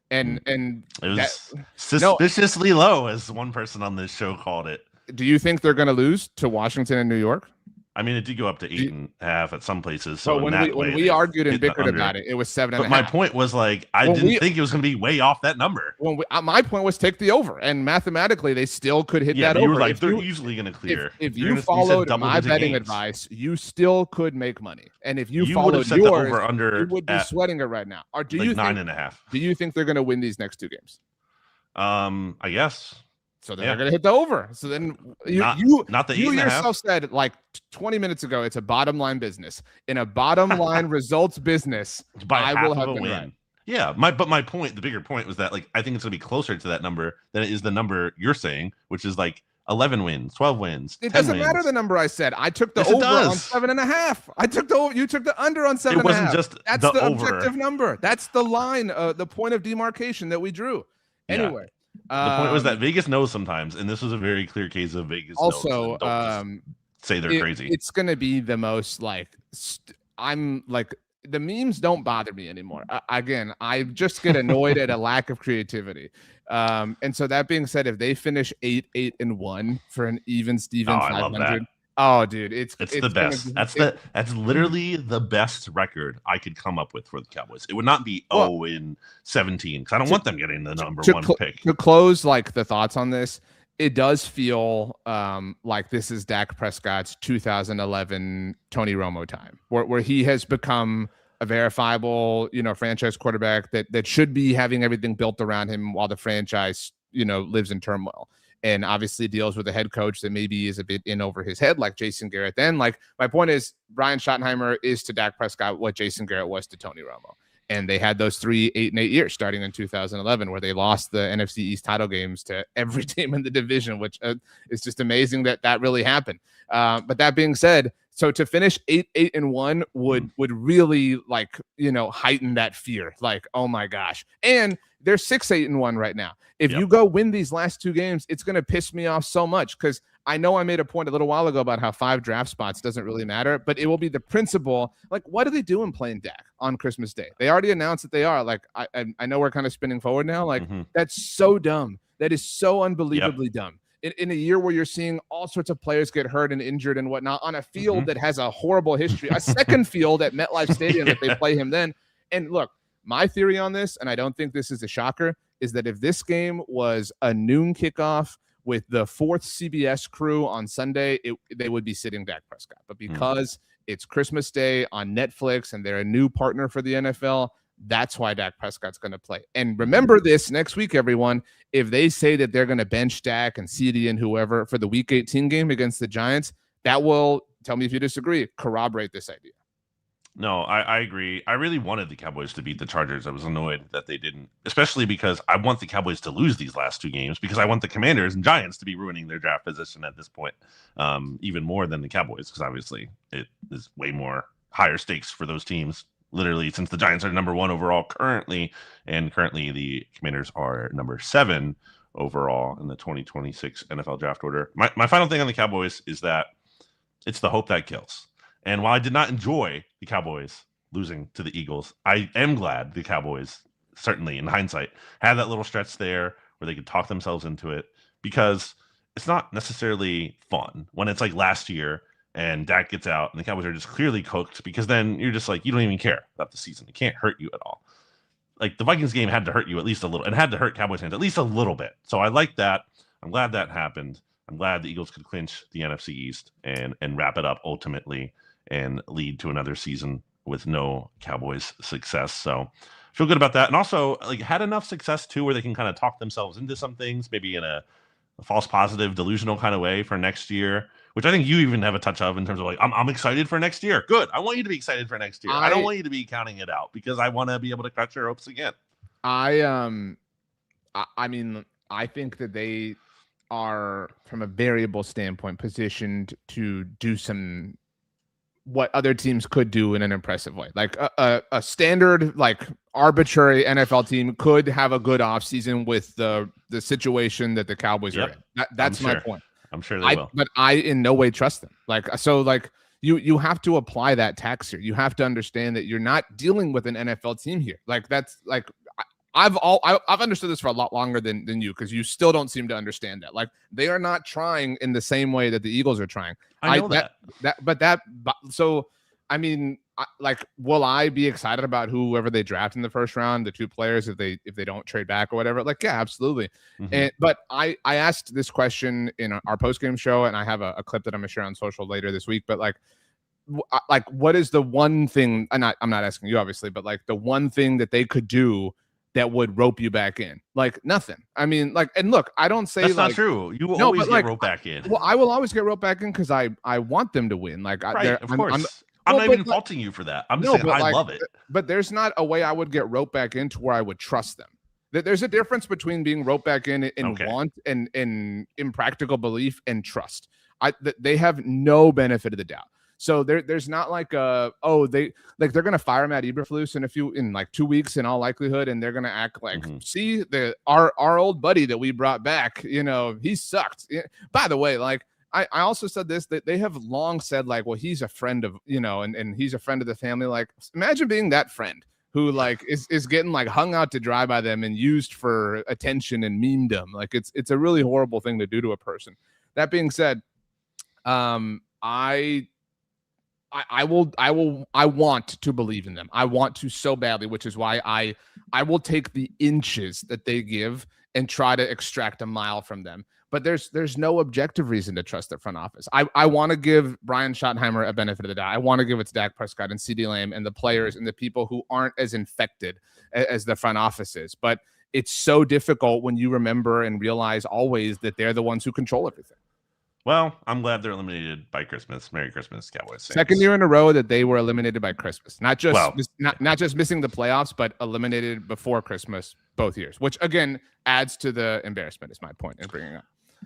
And it was suspiciously low, as one person on this show called it. Do you think they're going to lose to Washington and New York? I mean, it did go up to 8.5 at some places. So when we argued and bickered about it, it was 7.5. But my point was like, I didn't think it was going to be way off that number. My point was take the over, and mathematically they still could hit that over. You were like, they're easily going to clear. If you followed my betting advice, you still could make money. And if you followed yours, over under, you would be sweating it right now. Or do you think 9.5? Do you think they're going to win these next 2 games? I guess. So they're going to hit the over. So then you yourself said like 20 minutes ago, it's a bottom line business. In a bottom line results business, I will have been right. Yeah, my point, the bigger point was that like I think it's going to be closer to that number than it is the number you're saying, which is like 11 wins, 12 wins. It doesn't matter the number I said. I took the over on 7.5. I took the over. You took the under on 7.5. It wasn't just that's the objective number. That's the line, the point of demarcation that we drew. Anyway. Yeah. The point was that Vegas knows sometimes, and this was a very clear case of Vegas. Also, say they're crazy. It's going to be the most like I'm like the memes don't bother me anymore. Again, I just get annoyed at a lack of creativity. And so that being said, if they finish 8-1 for an even Steven 500. Oh, dude, it's the best. That's literally the best record I could come up with for the Cowboys. It would not be 0-17 because I don't want them getting the number 1 pick. To close, like the thoughts on this, it does feel like this is Dak Prescott's 2011 Tony Romo time, where he has become a verifiable, franchise quarterback that should be having everything built around him while the franchise, lives in turmoil. And obviously deals with a head coach that maybe is a bit in over his head, like Jason Garrett. Then, like my point is, Brian Schottenheimer is to Dak Prescott what Jason Garrett was to Tony Romo, and they had those 3 8-8 years starting in 2011, where they lost the NFC East title games to every team in the division, which is just amazing that really happened. But that being said, so to finish 8-1 would really like heighten that fear. Like, oh my gosh, and they're 6-8-1 right now. If you go win these last 2 games, it's going to piss me off so much because I know I made a point a little while ago about how 5 draft spots doesn't really matter, but it will be the principle. Like, what are they doing playing Dak on Christmas Day? They already announced that they are. Like, I know we're kind of spinning forward now. Like, that's so dumb. That is so unbelievably dumb. In a year where you're seeing all sorts of players get hurt and injured and whatnot on a field that has a horrible history, a second field at MetLife Stadium that they play him then. And look, my theory on this, and I don't think this is a shocker, is that if this game was a noon kickoff with the 4th CBS crew on Sunday, they would be sitting Dak Prescott. But because it's Christmas Day on Netflix and they're a new partner for the NFL, that's why Dak Prescott's going to play. And remember this next week, everyone, if they say that they're going to bench Dak and CD and whoever for the Week 18 game against the Giants, that will, tell me if you disagree, corroborate this idea. No, I agree. I really wanted the Cowboys to beat the Chargers. I was annoyed that they didn't, especially because I want the Cowboys to lose these last 2 games because I want the Commanders and Giants to be ruining their draft position at this point, even more than the Cowboys because obviously it is way more higher stakes for those teams literally since the Giants are number 1 overall currently, and currently the Commanders are number 7 overall in the 2026 NFL draft order. My final thing on the Cowboys is that it's the hope that kills. And while I did not enjoy the Cowboys losing to the Eagles, I am glad the Cowboys, certainly in hindsight, had that little stretch there where they could talk themselves into it, because it's not necessarily fun when it's like last year and Dak gets out and the Cowboys are just clearly cooked, because then you're just like, you don't even care about the season. It can't hurt you at all. Like the Vikings game had to hurt you at least a little. It had to hurt Cowboys fans at least a little bit. So I like that. I'm glad that happened. I'm glad the Eagles could clinch the NFC East and wrap it up ultimately and lead to another season with no Cowboys success. So feel good about that. And also like had enough success too, where they can kind of talk themselves into some things, maybe in a false positive, delusional kind of way for next year, which I think you even have a touch of in terms of like, I'm excited for next year. Good. I want you to be excited for next year. I don't want you to be counting it out, because I want to be able to cut your hopes again. I mean, I think that they are, from a variable standpoint, positioned to do some what other teams could do in an impressive way. Like a standard, like arbitrary NFL team could have a good offseason with the situation that the Cowboys are in. That's my point. I'm sure they will. But I in no way trust them. You have to apply that tax here. You have to understand that you're not dealing with an NFL team here. Like that's like I've understood this for a lot longer than you, because you still don't seem to understand that. Like they are not trying in the same way that the Eagles are trying. I know so I mean, will I be excited about whoever they draft in the first round, the 2 players, if they don't trade back or whatever? Like, yeah, absolutely. Mm-hmm. But I asked this question in our post-game show, and I have a clip that I'm gonna share on social later this week. But like what is the one thing? I'm not asking you obviously, but like the one thing that they could do that would rope you back in? Like nothing. I mean, like, and look, I don't say that's not true. You will always get roped back in. Well, I will always get roped back in because I want them to win. Like, right, of course. I'm not even faulting you for that. I'm just saying I love it. But there's not a way I would get roped back into where I would trust them. There's a difference between being roped back in want and in impractical belief and trust. They have no benefit of the doubt. So there's not like they're gonna fire Matt Eberflus in like 2 weeks in all likelihood, and they're gonna act like see our old buddy that we brought back, he sucked. By the way, like I also said this, that they have long said like, well, he's a friend of and he's a friend of the family. Like imagine being that friend who like is getting like hung out to dry by them and used for attention and memedom. Like it's a really horrible thing to do to a person. That being said, I want to believe in them. I want to so badly, which is why I will take the inches that they give and try to extract a mile from them. But there's no objective reason to trust their front office. I want to give Brian Schottenheimer a benefit of the doubt. I want to give it to Dak Prescott and CeeDee Lamb and the players and the people who aren't as infected as the front office is. But it's so difficult when you remember and realize always that they're the ones who control everything. Well, I'm glad they're eliminated by Christmas. Merry Christmas, Cowboys. Second year in a row that they were eliminated by Christmas. Not just missing the playoffs, but eliminated before Christmas both years, which again adds to the embarrassment, is my point in bringing up.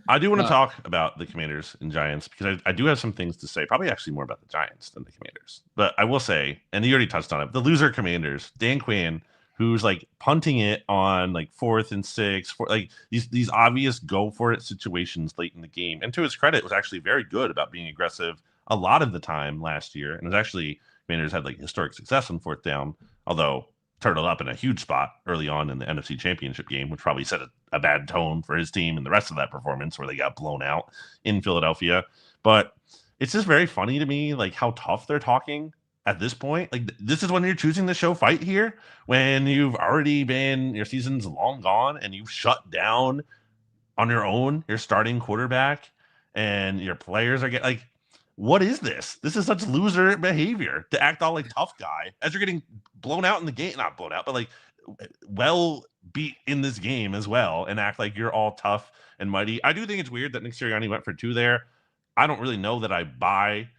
I do want to talk about the Commanders and Giants, because I do have some things to say, probably actually more about the Giants than the Commanders. But I will say, and you already touched on it, the loser Commanders, Dan Quinn, who's like punting it on like 4th and 6, like these obvious go for it situations late in the game. And to his credit, was actually very good about being aggressive a lot of the time last year. And it was actually, Commanders had like historic success on 4th down, although turtled up in a huge spot early on in the NFC Championship game, which probably set a bad tone for his team and the rest of that performance, where they got blown out in Philadelphia. But it's just very funny to me, like how tough they're talking at this point. Like this is when you're choosing to show fight here, when you've already been, your season's long gone and you've shut down on your own your starting quarterback and your players are getting like, what is this? This is such loser behavior to act all like tough guy as you're getting blown out in the game. Not blown out, but like well beat in this game as well, and act like you're all tough and mighty. I do think it's weird that Nick Sirianni went for 2 there. I don't really know that I buy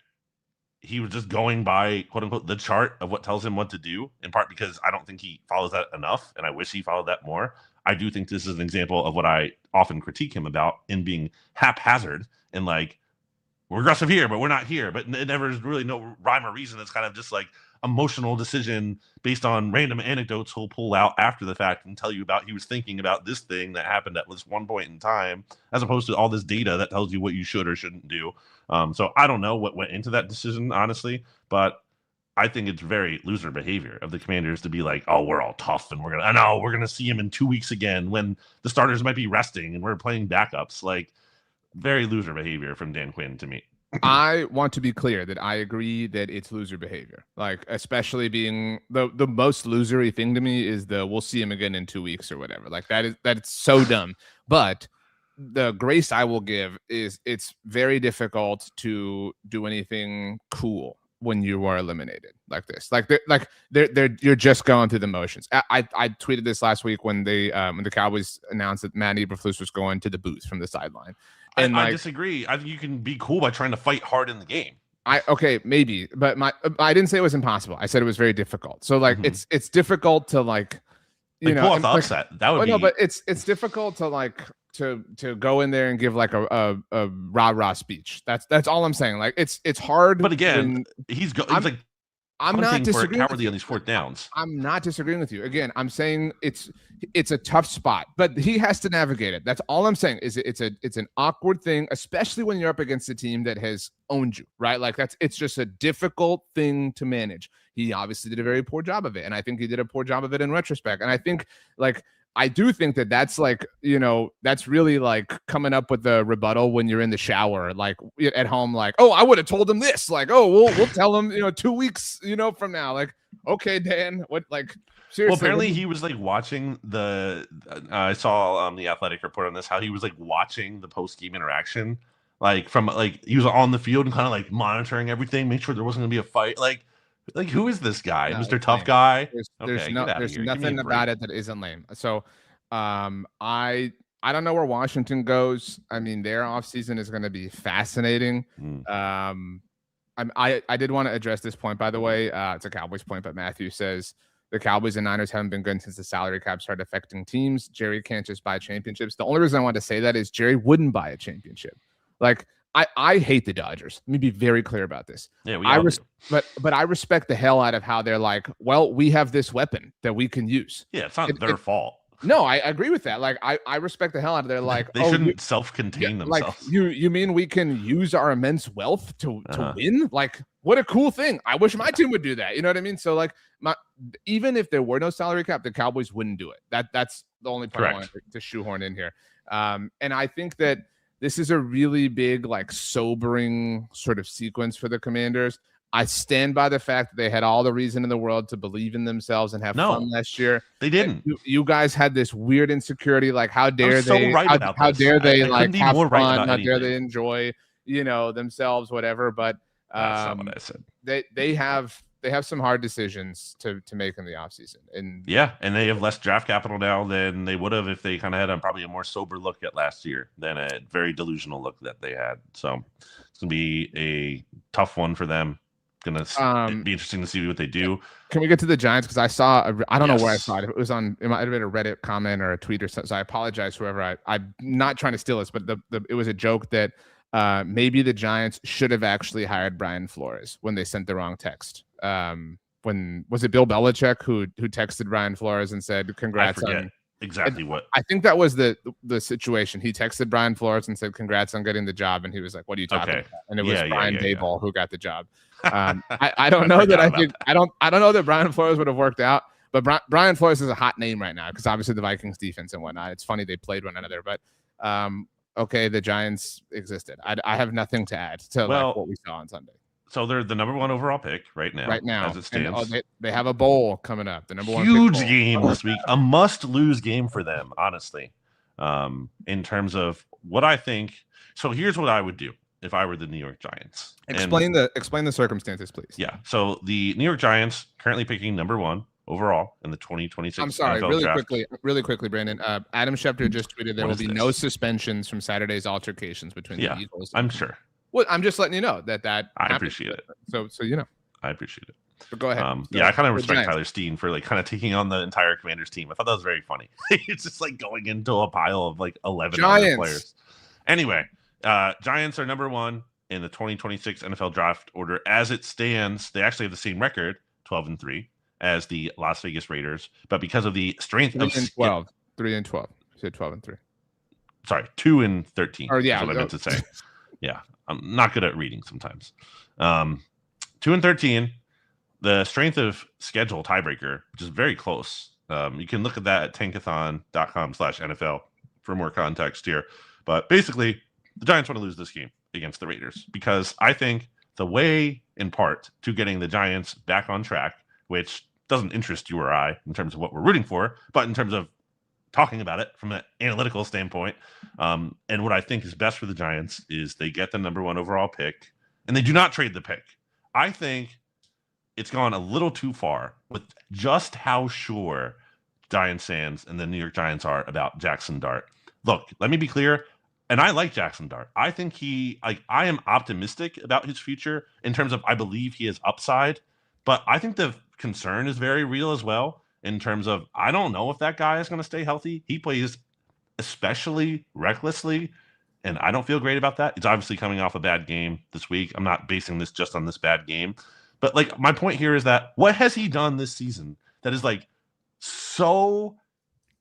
he was just going by quote unquote the chart of what tells him what to do, in part because I don't think he follows that enough, and I wish he followed that more. I do think this is an example of what I often critique him about, in being haphazard and like, we're aggressive here, but we're not here. But it never is really no rhyme or reason. It's kind of just like emotional decision based on random anecdotes he'll pull out after the fact and tell you about he was thinking about this thing that happened at this one point in time, as opposed to all this data that tells you what you should or shouldn't do. So I don't know what went into that decision, honestly, but I think it's very loser behavior of the Commanders to be like, oh, we're all tough and we're gonna see him in 2 weeks again when the starters might be resting and we're playing backups. Like, very loser behavior from Dan Quinn to me. I want to be clear that I agree that it's loser behavior. Like, especially being the most losery thing to me is we'll see him again in 2 weeks or whatever. Like, that's so dumb. But the grace I will give is it's very difficult to do anything cool when you are eliminated like this. You're just going through the motions. I tweeted this last week when the Cowboys announced that Matt Eberflus was going to the booth from the sideline. And I disagree. I think you can be cool by trying to fight hard in the game. Okay, maybe, but I didn't say it was impossible. I said it was very difficult. So like it's difficult to like pull off the upset. That would be no, but it's difficult to like to go in there and give like a rah-rah speech. That's all I'm saying. Like it's hard. But again, I'm not disagreeing on these fourth downs. I'm not disagreeing with you. Again, I'm saying it's a tough spot, but he has to navigate it. That's all I'm saying. Is it's an awkward thing, especially when you're up against a team that has owned you, right? Like it's just a difficult thing to manage. He obviously did a very poor job of it, and I think he did a poor job of it in retrospect. And I think I do think that's like, that's really like coming up with the rebuttal when you're in the shower, like at home, like, oh, I would have told him this, like, oh, we'll tell him, 2 weeks, from now, like, okay, Dan, what, like, seriously. Well, apparently he was like watching I saw the Athletic report on this, how he was like watching the post-game interaction, like from like he was on the field and kind of like monitoring everything, make sure there wasn't gonna be a fight. Like who is this guy? No, Mr. Tough Guy? There's nothing about it that isn't lame. So I don't know where Washington goes. I mean, their offseason is going to be fascinating. I did want to address this point, by the way. It's a Cowboys point, but Matthew says the Cowboys and Niners haven't been good since the salary cap started affecting teams. Jerry can't just buy championships. The only reason I want to say that is Jerry wouldn't buy a championship. Like, I hate the Dodgers. Let me be very clear about this. Yeah, but I respect the hell out of how they're like, well, we have this weapon that we can use. Yeah, it's not their fault. No, I agree with that. Like, I respect the hell out of their like. They shouldn't self-contain themselves. Like, you mean we can use our immense wealth to win? Like, what a cool thing! I wish my team would do that. You know what I mean? So like, even if there were no salary cap, the Cowboys wouldn't do it. That's the only part I wanted to shoehorn in here. And I think that this is a really big, like, sobering sort of sequence for the Commanders. I stand by the fact that they had all the reason in the world to believe in themselves and have fun last year. They didn't. You guys had this weird insecurity, like how dare they? How dare they like have fun? How dare they enjoy, themselves, whatever. But that's not what I said. They have some hard decisions to make in the offseason. And they have less draft capital now than they would have if they kind of had probably a more sober look at last year than a very delusional look that they had. So it's gonna be a tough one for them. Gonna be interesting to see what they do. Can we get to the Giants? Because I saw I don't know where I saw it. It was on, it might have been a Reddit comment or a tweet or something. So I apologize, whoever I'm not trying to steal this, but it was a joke that maybe the Giants should have actually hired Brian Flores when they sent the wrong text. When was it Bill Belichick who texted Brian Flores and said, congrats on exactly what I think that was the situation. He texted Brian Flores and said, congrats on getting the job. And he was like, what are you talking about? And it was Brian Daboll who got the job. I don't know that I don't know that Brian Flores would have worked out, but Brian Flores is a hot name right now because obviously the Vikings defense and whatnot. It's funny they played one another, but okay, the Giants existed. I have nothing to add to what we saw on Sunday. So they're the number 1 overall pick right now as it stands. And, they have a bowl coming up. The number 1 huge game this week, a must-lose game for them, honestly. In terms of what I think. So here's what I would do if I were the New York Giants. Explain the circumstances, please. Yeah. So the New York Giants currently picking number 1 overall in the 2026 I'm sorry, NFL really quickly, Brandon. Adam Schefter just tweeted there will be no suspensions from Saturday's altercations between the Eagles. I'm sure. Well, I'm just letting you know that I appreciate it. So I appreciate it. But go ahead. I kind of respect Tyler Steen for like kind of taking on the entire Commanders team. I thought that was very funny. It's just like going into a pile of like 11 other players. Anyway, Giants are number 1 in the 2026 NFL draft order as it stands. They actually have the same record 12-3 as the Las Vegas Raiders, but because of the strength 3 of 12, 3-12. You said 12-3. Sorry, 2-13. Or yeah, is what I meant to say. Yeah, I'm not good at reading sometimes. 2-13. The strength of schedule tiebreaker, which is very close. You can look at that at tankathon.com/NFL for more context here. But basically, the Giants want to lose this game against the Raiders because I think the way, in part, to getting the Giants back on track, which doesn't interest you or I in terms of what we're rooting for, but in terms of talking about it from an analytical standpoint, and what I think is best for the Giants is they get the number 1 overall pick, and they do not trade the pick. I think it's gone a little too far with just how sure Giants fans and the New York Giants are about Jackson Dart. Look, let me be clear. And I like Jackson Dart. I think I am optimistic about his future in terms of I believe he has upside, but I think the concern is very real as well in terms of I don't know if that guy is going to stay healthy. He plays especially recklessly, and I don't feel great about that. It's obviously coming off a bad game this week. I'm not basing this just on this bad game. But like my point here is that what has he done this season that is like so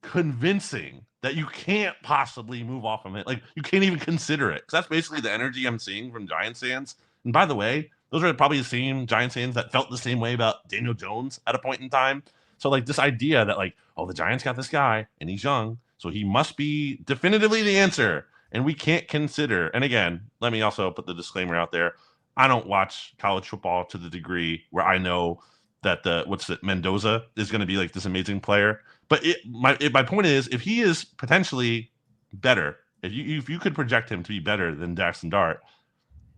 convincing that you can't possibly move off of it? Like you can't even consider it. Because that's basically the energy I'm seeing from Giants fans. And by the way, those are probably the same Giants fans that felt the same way about Daniel Jones at a point in time. So like this idea that like, oh, the Giants got this guy and he's young, so he must be definitively the answer. And we can't consider. And again, let me also put the disclaimer out there. I don't watch college football to the degree where I know that Mendoza is going to be like this amazing player. But my point is, if he is potentially better, if you could project him to be better than Jackson Dart,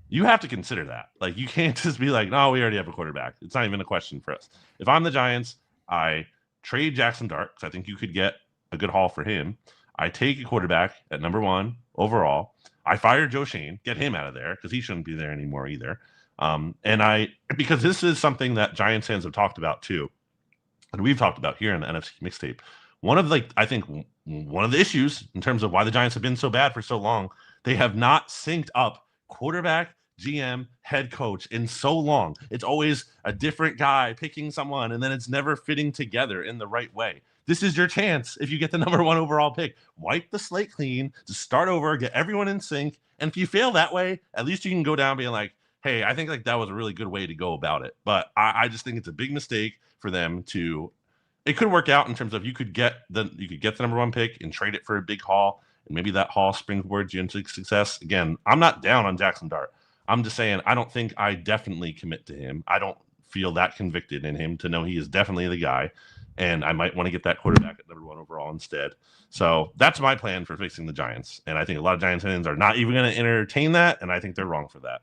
you have to consider that. Like you can't just be like, no, we already have a quarterback. It's not even a question for us. If I'm the Giants, I trade Jackson Dart because I think you could get a good haul for him. I take a quarterback at number 1 overall. I fire Joe Shane, get him out of there because he shouldn't be there anymore either. Because this is something that Giants fans have talked about too, and we've talked about here in the NFC Mixtape. One of the issues in terms of why the Giants have been so bad for so long, they have not synced up quarterback, GM, head coach in so long. It's always a different guy picking someone, and then it's never fitting together in the right way. This is your chance if you get the number 1 overall pick. Wipe the slate clean, just start over, get everyone in sync. And if you fail that way, at least you can go down being like, hey, I think like that was a really good way to go about it. But I just think it's a big mistake for them to – it could work out in terms of you could get the number 1 pick and trade it for a big haul, and maybe that haul springboards you into success. Again, I'm not down on Jackson Dart. I'm just saying I don't think I definitely commit to him. I don't feel that convicted in him to know he is definitely the guy. And I might want to get that quarterback at number 1 overall instead. So that's my plan for fixing the Giants. And I think a lot of Giants fans are not even going to entertain that. And I think they're wrong for that.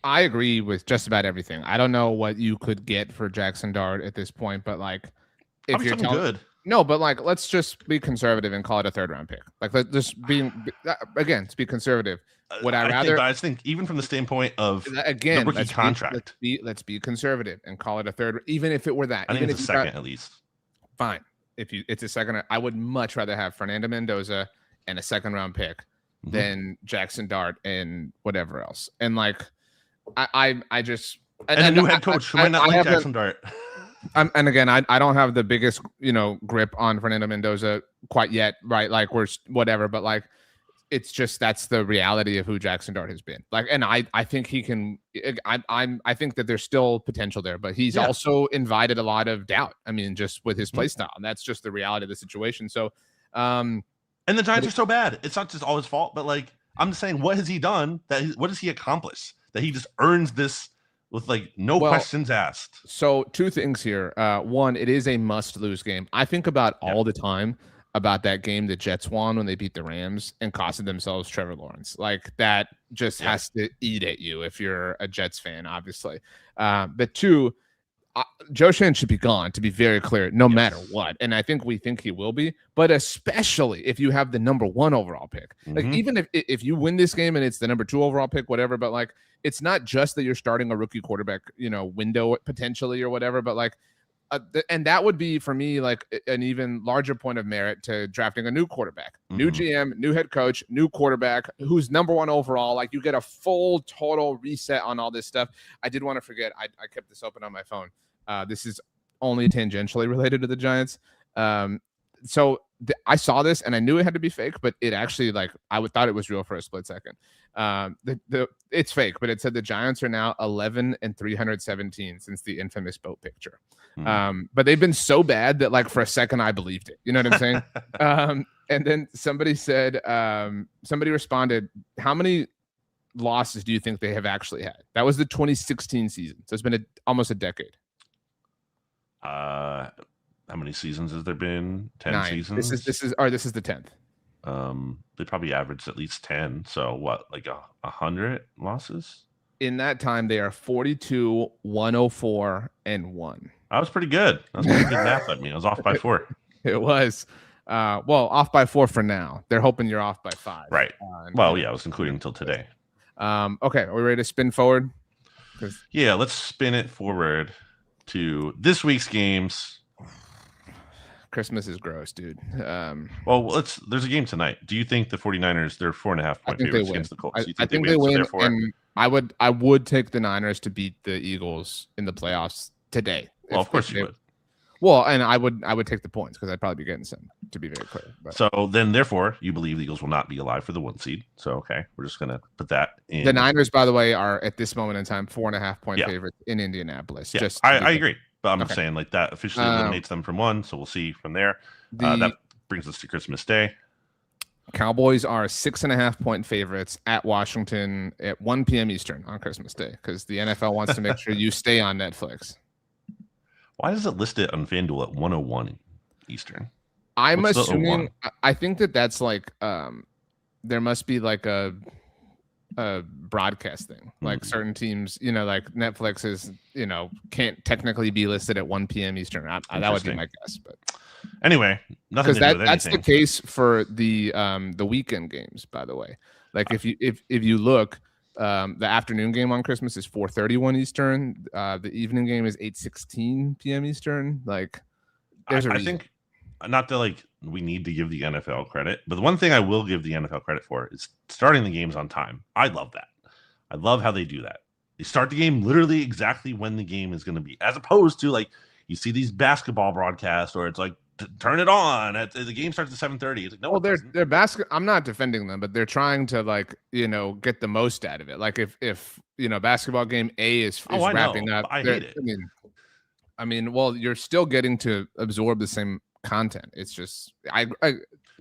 I agree with just about everything. I don't know what you could get for Jackson Dart at this point, but like, if you're good. No, but like, let's just be conservative and call it a 3rd round pick. Like, let's just be again, to be conservative. Would I think even from the standpoint of again, the rookie contract, let's be conservative and call it a 3rd, even if it were that. I think it's a second at least. Fine. It's a second, I would much rather have Fernando Mendoza and a 2nd round pick than Jackson Dart and whatever else. And like, I just and a new head coach who might not like Jackson Dart. And again, I don't have the biggest grip on Fernando Mendoza quite yet, right? Like we're whatever, but like it's just that's the reality of who Jackson Dart has been. Like, and I think he can. I think that there's still potential there, but he's also invited a lot of doubt. I mean, just with his play style, and that's just the reality of the situation. So, and the Giants are so bad. It's not just all his fault, but like I'm just saying, what has he done? What has he accomplished that he just earns this? With like no questions asked. So 2 things here. One, it is a must-lose game. I think about all the time about that game the Jets won when they beat the Rams and costed themselves Trevor Lawrence. Like that just has to eat at you if you're a Jets fan, obviously. But 2, Joe Shane should be gone, to be very clear, no matter what. And I think we think he will be, but especially if you have the number 1 overall pick. Like even if you win this game and it's the number 2 overall pick, whatever, but like it's not just that you're starting a rookie quarterback, window potentially or whatever, but like, and that would be for me like an even larger point of merit to drafting a new quarterback, new GM, new head coach, new quarterback who's number 1 overall. Like you get a full total reset on all this stuff. I did want to forget. I kept this open on my phone. This is only tangentially related to the Giants. So I saw this and I knew it had to be fake, but it actually thought it was real for a split second. It's fake, but it said the Giants are now 11-317 since the infamous boat picture. But they've been so bad that for a second I believed it. You know what I'm saying? And then somebody said, somebody responded, how many losses do you think they have actually had? That was the 2016 season. So it's been almost a decade. How many seasons has there been? 10 9. seasons. This is the 10th. They probably averaged at least 10. So what, 100 losses? In that time, they are 42, 104, and 1. I was pretty good. That was pretty good math at me. I was off by 4. It was. Off by 4 for now. They're hoping you're off by 5. Right. I was including until today. Okay. Are we ready to spin forward? Yeah, let's spin it forward to this week's games. Christmas is gross, dude. There's a game tonight. Do you think the 49ers, they're 4.5 point favorites against the Colts? I think they win, and I would take the Niners to beat the Eagles in the playoffs today. Well, of course you would. Well, and I would take the points because I'd probably be getting some, to be very clear. But. So then, therefore, you believe the Eagles will not be alive for the 1 seed. So, okay, we're just going to put that in. The Niners, by the way, are at this moment in time 4.5 point favorites in Indianapolis. Yeah, I agree. But I'm saying that officially eliminates them from 1. So we'll see from there. That brings us to Christmas Day. Cowboys are 6.5 point favorites at Washington at 1 p.m. Eastern on Christmas Day because the NFL wants to make sure you stay on Netflix. Why does it list it on FanDuel at 101 Eastern? I'm assuming. I think that's there must be a broadcast thing. Certain teams, Netflix is, can't technically be listed at 1 p.m. Eastern. That would be my guess, but anyway, nothing to do with that's anything. The case for the weekend games, by the way. If you look, the afternoon game on Christmas is 4:31 Eastern. The evening game is 8:16 p.m. Eastern. There's a reason. I think not that we need to give the NFL credit, but the one thing I will give the NFL credit for is starting the games on time. I love that. I love how they do that. They start the game literally exactly when the game is going to be, as opposed to you see these basketball broadcasts or it's turn it on at the game starts at 7:30. It's no. Well, they're I'm not defending them, but they're trying to get the most out of it. If basketball game A is wrapping up, I hate it. I mean, well, you're still getting to absorb the same content. It's just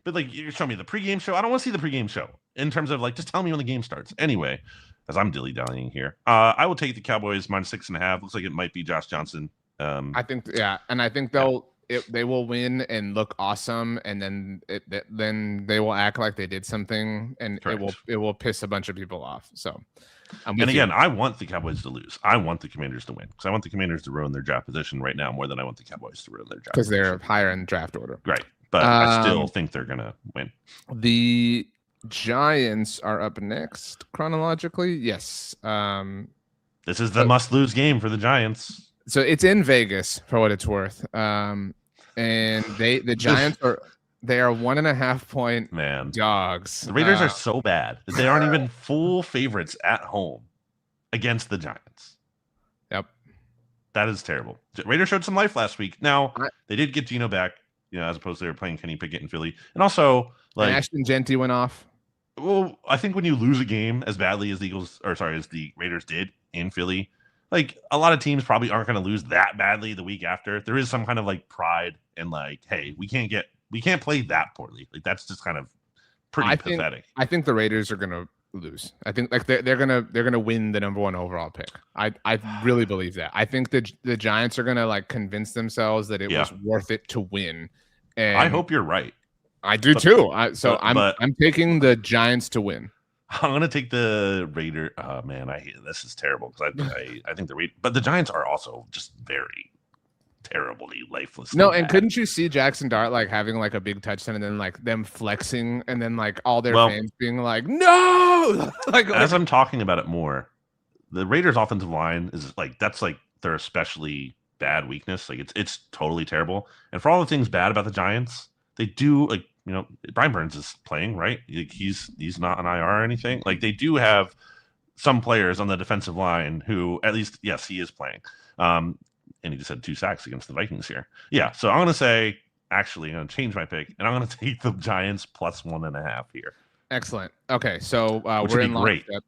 but you're showing me the pregame show. I don't want to see the pregame show in terms of just tell me when the game starts. Anyway, as I'm dilly-dallying here, I will take the Cowboys -6.5. Looks like it might be Josh Johnson. I think they will win and look awesome, and then they will act like they did something, and it will piss a bunch of people off. So. And again, I want the Cowboys to lose. I want the Commanders to win because I want the Commanders to ruin their draft position right now more than I want the Cowboys to ruin their draft because they're higher in draft order. Right. But I still think they're going to win. The Giants are up next chronologically. Yes. This is the must-lose game for the Giants. So it's in Vegas for what it's worth. And the Giants are... They are 1.5 point dogs. The Raiders are so bad that they aren't even full favorites at home against the Giants. Yep. That is terrible. Raiders showed some life last week. Now, they did get Geno back, as opposed to they were playing Kenny Pickett in Philly. And also, Ashton Genty went off. Well, I think when you lose a game as badly as as the Raiders did in Philly, a lot of teams probably aren't going to lose that badly the week after. There is some kind of pride and hey, we can't play that poorly. That's just kind of pretty pathetic. I think the Raiders are gonna lose. I think they're gonna win the number 1 overall pick. I really believe that. I think the Giants are gonna convince themselves that it was worth it to win. And I hope you're right. I do too. I'm taking the Giants to win. I'm gonna take the Raider. Man, I hate this. Is terrible because I think but the Giants are also just very terribly lifeless. No, and couldn't you see Jackson Dart having a big touchdown and then them flexing and then all their fans being no, as I'm talking about it more, the Raiders offensive line is that's their especially bad weakness. It's totally terrible. And for all the things bad about the Giants, they do Brian Burns is playing, right? He's not on IR or anything. They do have some players on the defensive line who at least, yes, he is playing. and he just had 2 sacks against the Vikings here. Yeah, so I'm going to say, actually, I'm going to change my pick, and I'm going to take the Giants plus 1.5 here. Excellent. Okay, so Which we're would in be great. lockstep.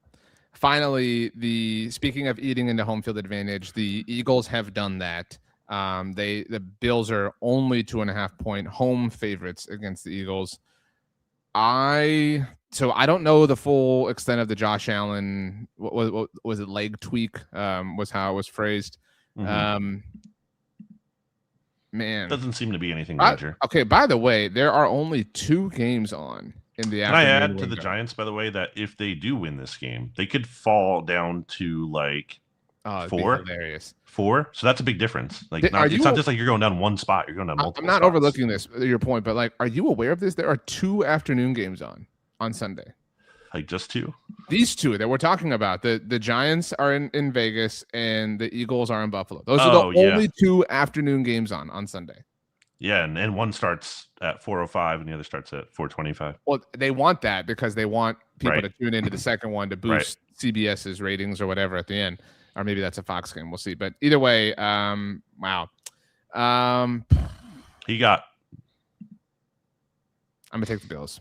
Finally, speaking of eating into home field advantage, the Eagles have done that. The Bills are only 2.5-point home favorites against the Eagles. So I don't know the full extent of the Josh Allen. What was it? Leg tweak was how it was phrased. Man, Doesn't seem to be anything major. Okay, by the way, there are only 2 games on in the afternoon. Can I add to the Giants, by the way, that if they do win this game, they could fall down to like 4. Hilarious. 4. So that's a big difference. Like, it's not just like you're going down one spot; you're going down multiple. I'm not spots. overlooking this. Your point, but like, are you aware of this? There are 2 afternoon games on Sunday. Like just 2. These 2 that we're talking about. The Giants are in Vegas, and the Eagles are in Buffalo. Those are the only 2 afternoon games on Sunday. Yeah, and one starts at 4:05 and the other starts at 4:25. Well, they want that because they want people to tune into the second one to boost CBS's ratings or whatever at the end. Or maybe that's a Fox game. We'll see. But either way, wow. I'm going to take the Bills.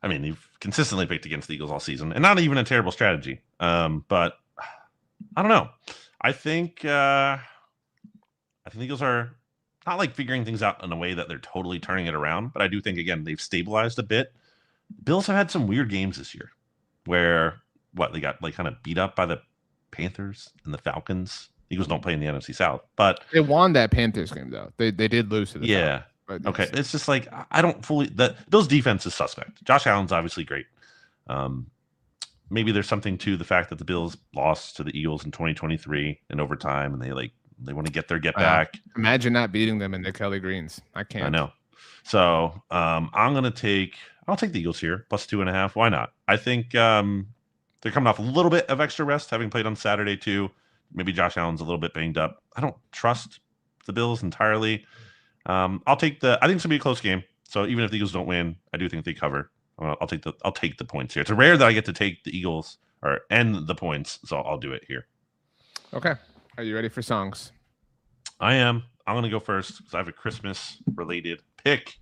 I mean, you've consistently picked against the Eagles all season, and not even a terrible strategy. But I don't know. I think the Eagles are not like figuring things out in a way that they're totally turning it around. But I do think, again, they've stabilized a bit. Bills have had some weird games this year where they got like kind of beat up by the Panthers and the Falcons. Eagles don't play in the NFC South, but they won that Panthers game though. They did lose to the Falcons, okay. It's just like I don't fully that Bills defense is suspect. Josh Allen's obviously great. Maybe there's something to the fact that the Bills lost to the Eagles in 2023 in overtime, and they want to get their get back. Imagine not beating them in the Kelly Greens. I can't. I know. So I'll take the Eagles here plus 2.5. Why not? I think they're coming off a little bit of extra rest, having played on Saturday too. Maybe Josh Allen's a little bit banged up. I don't trust the Bills entirely. I think it's gonna be a close game. So even if the Eagles don't win, I do think they cover. I'll take the points here. It's rare that I get to take the Eagles and the points, so I'll do it here. Okay. Are you ready for songs? I am. I'm gonna go first because I have a Christmas related pick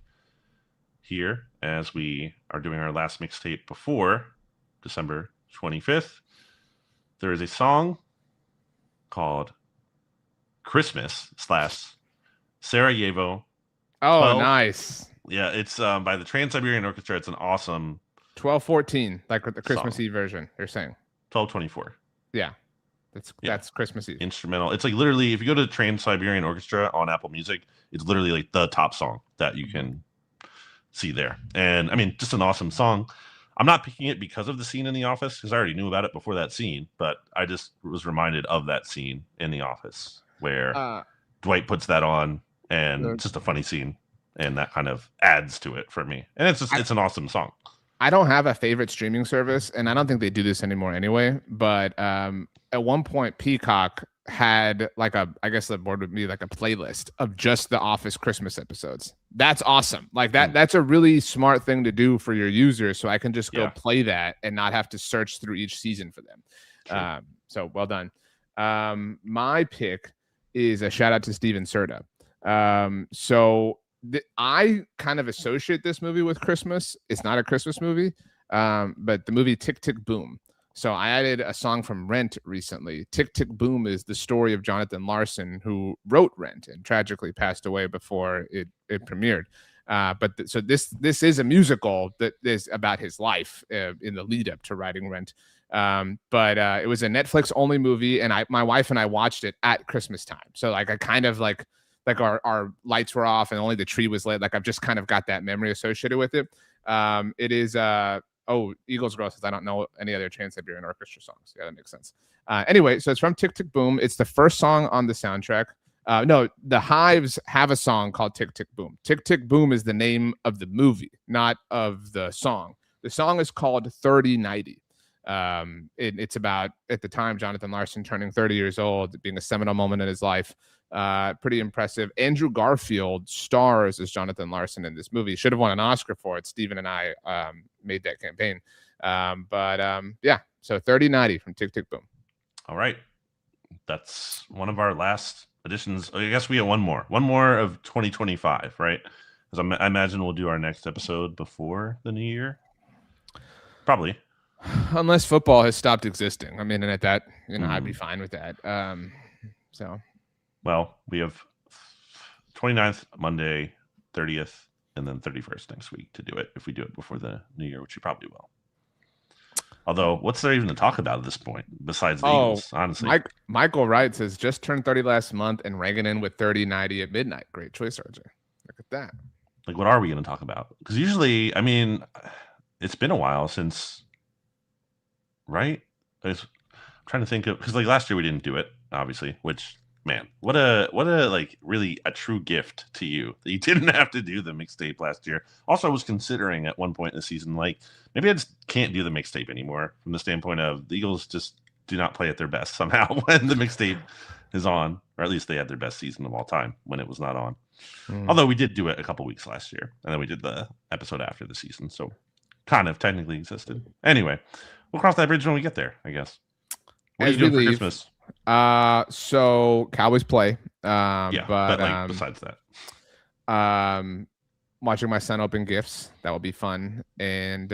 here as we are doing our last mixtape before December 25th. There is a song called Christmas / Sarajevo. Oh, 12. Nice. Yeah, it's by the Trans-Siberian Orchestra. It's an awesome 12/14, like the Christmas Eve version, you're saying. 12/24. Yeah. That's Christmas Eve. Instrumental. It's like literally, if you go to Trans-Siberian Orchestra on Apple Music, it's literally like the top song that you can see there. And I mean, just an awesome song. I'm not picking it because of the scene in The Office, because I already knew about it before that scene, but I just was reminded of that scene in The Office where Dwight puts that on, and it's just a funny scene, and that kind of adds to it for me. And it's an awesome song. I don't have a favorite streaming service, and I don't think they do this anymore anyway, but at one point Peacock had I guess the board would be like a playlist of just the Office Christmas episodes. That's awesome. Like that's a really smart thing to do for your users, so I can just go play that and not have to search through each season for them. Sure. So well done. My pick is a shout out to Steven Serta. I kind of associate this movie with Christmas. It's not a Christmas movie, but the movie Tick, Tick, Boom. So I added a song from Rent recently. Tick, Tick, Boom is the story of Jonathan Larson, who wrote Rent and tragically passed away before it premiered. So this is a musical that is about his life in the lead up to writing Rent. But it was a Netflix only movie, and my wife and I watched it at Christmas time. So like I kind of like our lights were off and only the tree was lit. Like I've just kind of got that memory associated with it. It is Eagles Girl says I don't know any other Trans-Siberian Orchestra songs. Yeah, that makes sense. Anyway, so it's from Tick Tick Boom. It's the first song on the soundtrack. No, the Hives have a song called Tick Tick Boom. Tick Tick Boom is the name of the movie, not of the song. The song is called 3090. It's about, at the time, Jonathan Larson turning 30 years old, being a seminal moment in his life. Pretty impressive. Andrew Garfield stars as Jonathan Larson in this movie. Should have won an Oscar for it. Steven and I made that campaign. Yeah, so 3090 from Tick Tick Boom. All right. That's one of our last additions. I guess we have one more of 2025, right? Because I imagine we'll do our next episode before the new year. Probably. Unless football has stopped existing. I mean, and at that, I'd be Mm. fine with that. So Well, we have 29th, Monday, 30th, and then 31st next week to do it if we do it before the new year, which we probably will. Although, what's there even to talk about at this point besides the Eagles, honestly? Michael Wright says, just turned 30 last month and ranging in with 30-90 at midnight. Great choice, RJ. Look at that. Like, what are we going to talk about? Because usually, I mean, it's been a while since, right? I'm trying to think of, because like last year we didn't do it, obviously, which, man, what a like really a true gift to you that you didn't have to do the mixtape last year. Also, I was considering at one point in the season, like maybe I just can't do the mixtape anymore from the standpoint of the Eagles just do not play at their best somehow when the mixtape is on, or at least they had their best season of all time when it was not on. Although we did do it a couple weeks last year, and then we did the episode after the season, so kind of technically existed. Anyway, we'll cross that bridge when we get there, I guess. What are you doing for Christmas? So Cowboys play. But like besides that, watching my son open gifts, that will be fun. And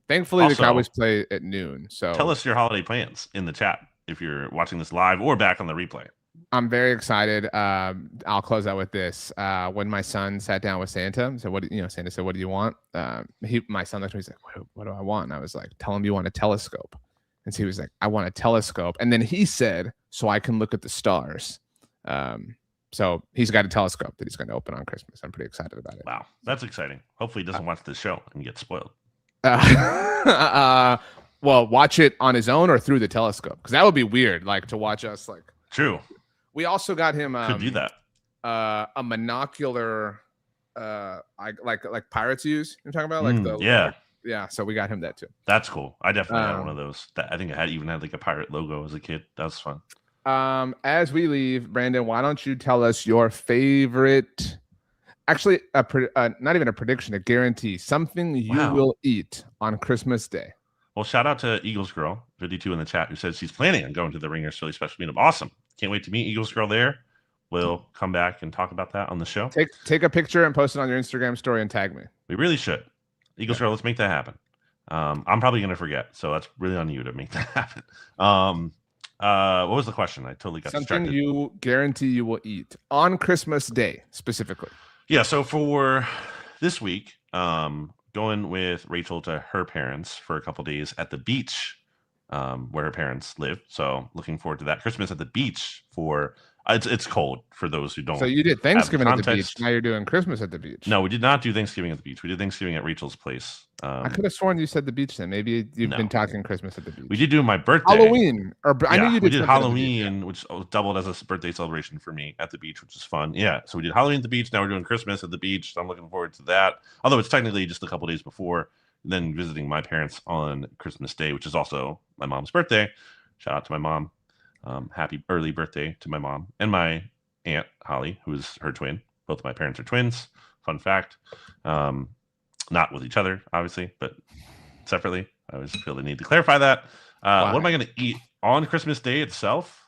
thankfully Also, the Cowboys play at noon. So tell us your holiday plans in the chat if you're watching this live or back on the replay. I'm very excited. I'll close out with this. When my son sat down with Santa, so Santa said, "What do you want?" My son looked at me, he's like, "What do I want?" And I was like, "Tell him you want a telescope." And so he was like, "I want a telescope." And then he said, "So I can look at the stars." So he's got a telescope that he's going to open on Christmas. I'm pretty excited about it. Wow, that's exciting. Hopefully he doesn't watch this show and get spoiled. Well, watch it on his own or through the telescope, because that would be weird, like to watch us like. True. We also got him could do that. A monocular, like pirates use. You're talking about yeah. So we got him that too. That's cool. I definitely had one of those. I think I even had like a pirate logo as a kid. That was fun. As we leave, Brandon, why don't you tell us your favorite? Actually, not even a prediction, a guarantee. Something you will eat on Christmas Day. Well, shout out to Eagles Girl 52 in the chat who says she's planning on going to the Ringers Philly Special Meetup. Awesome. Can't wait to meet Eagles Girl there. We'll come back and talk about that on the show. Take a picture and post it on your Instagram story and tag me. We really should. Eagles Girl, let's make that happen. I'm probably going to forget, so that's really on you to make that happen. What was the question? I totally got distracted. Something you guarantee you will eat on Christmas Day specifically. Yeah, so for this week, going with Rachel to her parents for a couple days at the beach, where her parents live. So looking forward to that. Christmas at the beach for it's cold for those who don't. So you did Thanksgiving at the beach. Now you're doing Christmas at the beach. No, we did not do Thanksgiving at the beach. We did Thanksgiving at Rachel's place. I could have sworn you said the beach then. Maybe you've been talking Christmas at the beach. We did do my birthday. Halloween. I knew you did. We did Halloween, which doubled as a birthday celebration for me at the beach, which is fun. Yeah. So we did Halloween at the beach. Now we're doing Christmas at the beach. So I'm looking forward to that. Although it's technically just a couple days before. Then visiting my parents on Christmas Day, which is also my mom's birthday. Shout out to my mom. Happy early birthday to my mom and my aunt Holly, who is her twin. Both of my parents are twins. Fun fact. Not with each other, obviously, but separately. I always feel the need to clarify that. What am I going to eat on Christmas Day itself?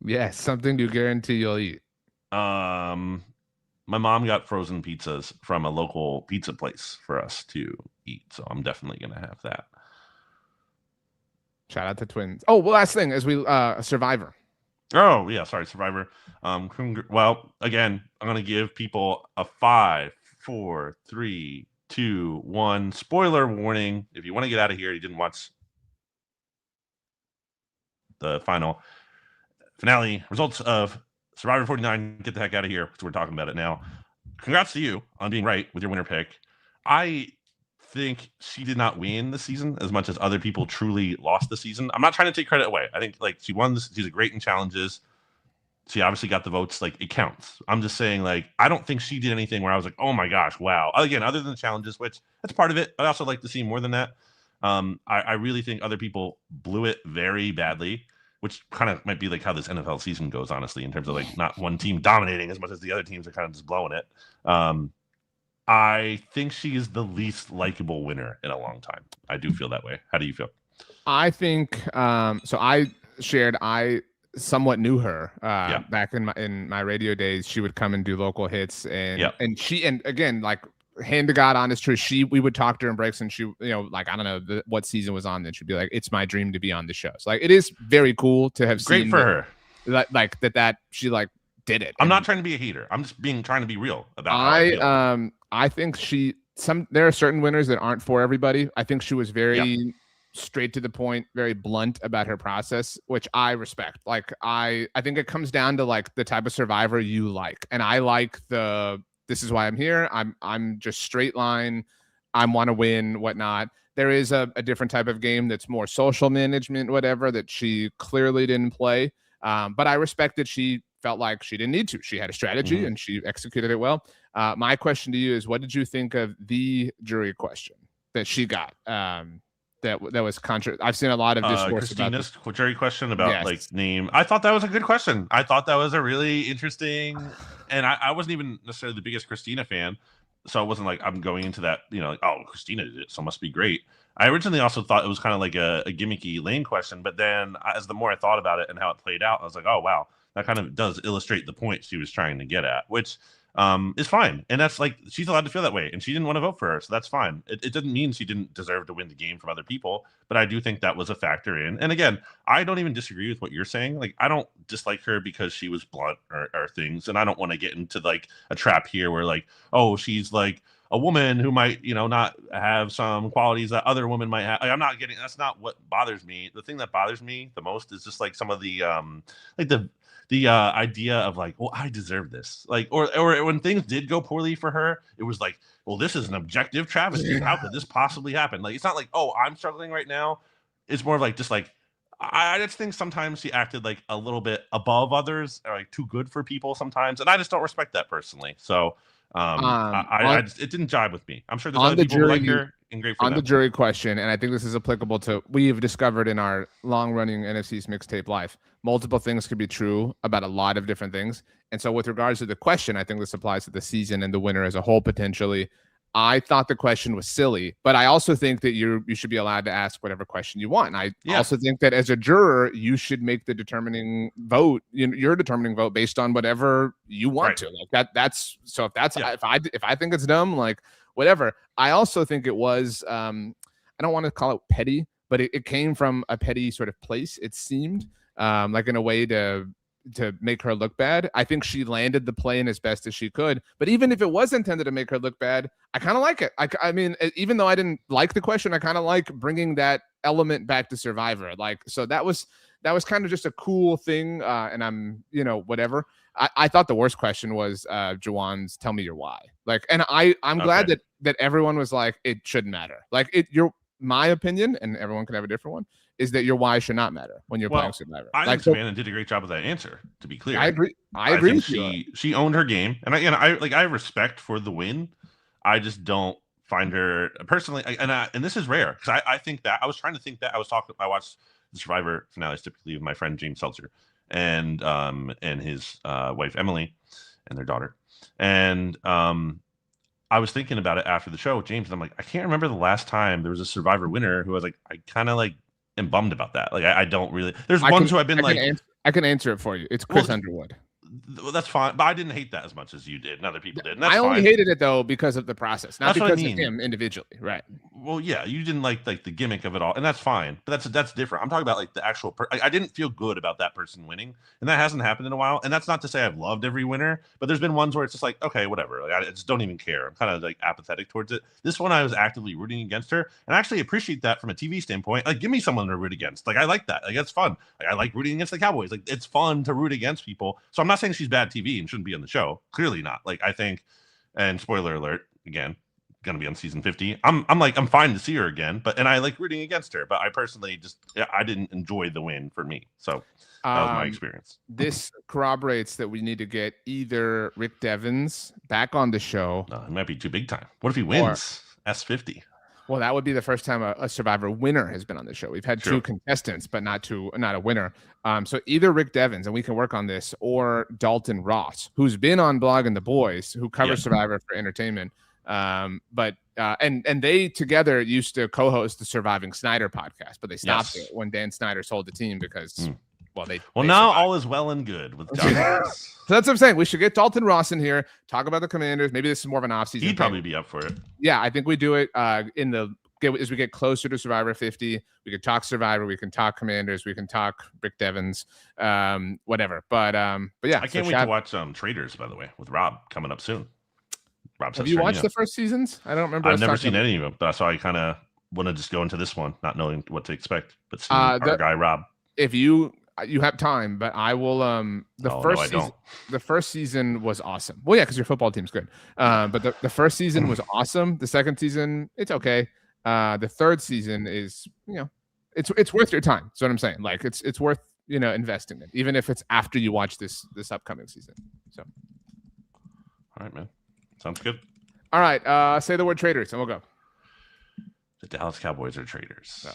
Yes, something you guarantee you'll eat. My mom got frozen pizzas from a local pizza place for us to eat, so I'm definitely going to have that. Shout out to twins. Oh, well, last thing is Survivor. Oh, yeah, sorry, Survivor. Well, again, I'm going to give people a 5, 4, 3, 2, 1 spoiler warning. If you want to get out of here, you didn't watch the final finale results of Survivor 49, get the heck out of here because we're talking about it now. Congrats to you on being right with your winner pick. I think she did not win the season as much as other people truly lost the season. I'm not trying to take credit away. I think like she won this. She's great in challenges. She obviously got the votes. Like it counts. I'm just saying like I don't think she did anything where I was like, oh my gosh, wow. Again, other than the challenges, which that's part of it. But I also like to see more than that. I really think other people blew it very badly, which kind of might be like how this NFL season goes, honestly, in terms of like not one team dominating as much as the other teams are kind of just blowing it. I think she is the least likable winner in a long time. I do feel that way. How do you feel? I think so. I somewhat knew her back in my radio days. She would come and do local hits, and again, like, hand to God, honest truth, we would talk during breaks, and she, like, I don't know what season was on, then she'd be like, "It's my dream to be on the show." So, like, it is very cool to have great seen for her, like that she like did it. I'm not trying to be a hater. I'm just trying to be real about how I feel. I think there are certain winners that aren't for everybody. I think she was very straight to the point, very blunt about her process, which I respect. Like, I think it comes down to, like, the type of survivor you like, and I like this is why I'm here. I'm just straight line. I want to win, whatnot. There is a different type of game that's more social management, whatever, that she clearly didn't play. But I respect that she felt like she didn't need to. She had a strategy and she executed it well. My question to you is, what did you think of the jury question that she got? That was I've seen a lot of discourse Christina's about jury question about like name. I thought that was a good question. I thought that was a really interesting, and I wasn't even necessarily the biggest Christina fan, so it wasn't like I'm going into that, like, oh, Christina did it, so it must be great. I originally also thought it was kind of like a gimmicky lane question, but then as the more I thought about it and how it played out, I was like, oh wow, that kind of does illustrate the point she was trying to get at, which is fine. And that's, like, she's allowed to feel that way, and she didn't want to vote for her, so that's fine. It doesn't mean she didn't deserve to win the game from other people, but I do think that was a factor in. And again, I don't even disagree with what you're saying. Like, I don't dislike her because she was blunt or things, and I don't want to get into, like, a trap here where, like, oh, she's like a woman who might, not have some qualities that other women might have. Like, I'm not getting, that's not what bothers me. The thing that bothers me the most is just, like, some of the like the idea of, like, well, I deserve this, like, or when things did go poorly for her, it was like, well, this is an objective travesty. How could this possibly happen? Like, it's not like, oh, I'm struggling right now. It's more of like, just like, I just think sometimes she acted like a little bit above others, or like too good for people sometimes, and I just don't respect that personally. So it didn't jive with me. I'm sure there's other people who like her, and great for them. The jury question, and I think this is applicable to, we've discovered in our long-running NFC East Mixtape life, multiple things could be true about a lot of different things. And so with regards to the question, I think this applies to the season and the winner as a whole, potentially. I thought the question was silly, but I also think that you should be allowed to ask whatever question you want. And I also think that as a juror, you should make the determining vote, your determining vote, based on whatever you want to. Like, that's so if that's if I think it's dumb, like, whatever. I also think it was I don't want to call it petty, but it came from a petty sort of place, it seemed, like, in a way to make her look bad. I think she landed the plane as best as she could, but even if it was intended to make her look bad, I kind of like it. I mean, even though I didn't like the question, I kind of like bringing that element back to Survivor. Like, so that was kind of just a cool thing. And I'm, whatever. I thought the worst question was Jawan's "Tell me your why." Like, and I'm glad that everyone was like, it shouldn't matter. Like, my opinion, and everyone can have a different one, is that your why should not matter when you're playing Survivor. I think Savannah did a great job of that answer, to be clear. I agree. I agree with you. She owned her game, and I have respect for the win. I just don't find her personally, and this is rare, because I think that I was trying to think that I watched the Survivor finales typically with my friend James Seltzer and his wife Emily and their daughter, and I was thinking about it after the show with James, and I'm like, I can't remember the last time there was a Survivor winner who was like, I kind of like am bummed about that. Like, I don't really. There's ones who I've been I can answer it for you. It's Chris Underwood. That's fine, but I didn't hate that as much as you did, and other people did. And that's I only hated it though because of the process, not because of him individually. Right. Well, yeah, you didn't like the gimmick of it all, and that's fine. But that's different. I'm talking about, like, the actual. I didn't feel good about that person winning, and that hasn't happened in a while. And that's not to say I've loved every winner, but there's been ones where it's just like, okay, whatever. Like, I just don't even care. I'm kind of like apathetic towards it. This one, I was actively rooting against her, and I actually appreciate that from a TV standpoint. Like, give me someone to root against. Like, I like that. Like, that's fun. Like, I like rooting against the Cowboys. Like, it's fun to root against people. So I'm not saying she's bad TV and shouldn't be on the show. Clearly not. Like, I think, and spoiler alert again, gonna be on season 50. I'm fine to see her again, and I like rooting against her, but I personally I didn't enjoy the win for me. So that was my experience. This corroborates that we need to get either Rick Devens back on the show. It might be too big time. What if he wins S50? Well, that would be the first time a Survivor winner has been on the show. We've had two contestants, but not a winner. So either Rick Devens, and we can work on this, or Dalton Ross, who's been on Blog and the Boys, who covers Survivor for entertainment. But they together used to co-host the Surviving Snyder podcast, but they stopped it when Dan Snyder sold the team because Well, they now survived. all is well and good with Dallas. So that's what I'm saying. We should get Dalton Ross in here, talk about the Commanders. Maybe this is more of an offseason. He'd probably be up for it. Yeah, I think we do it as we get closer to Survivor 50. We could talk Survivor, we can talk Commanders, we can talk Rick Devens, whatever. But yeah, I can't wait to watch Traders, by the way, with Rob coming up soon. Have you watched the first seasons? I don't remember. I've never seen any of them, but so I kind of want to just go into this one, not knowing what to expect. But see our guy Rob. If you have time, but I will. The first season was awesome. Well, yeah, because your football team's good. But the first season was awesome. The second season, it's okay. The third season is, it's worth your time. That's what I'm saying. Like it's worth investing in, even if it's after you watch this upcoming season. So, all right, man. Sounds good. All right. Say the word traders and we'll go. The Dallas Cowboys are traders.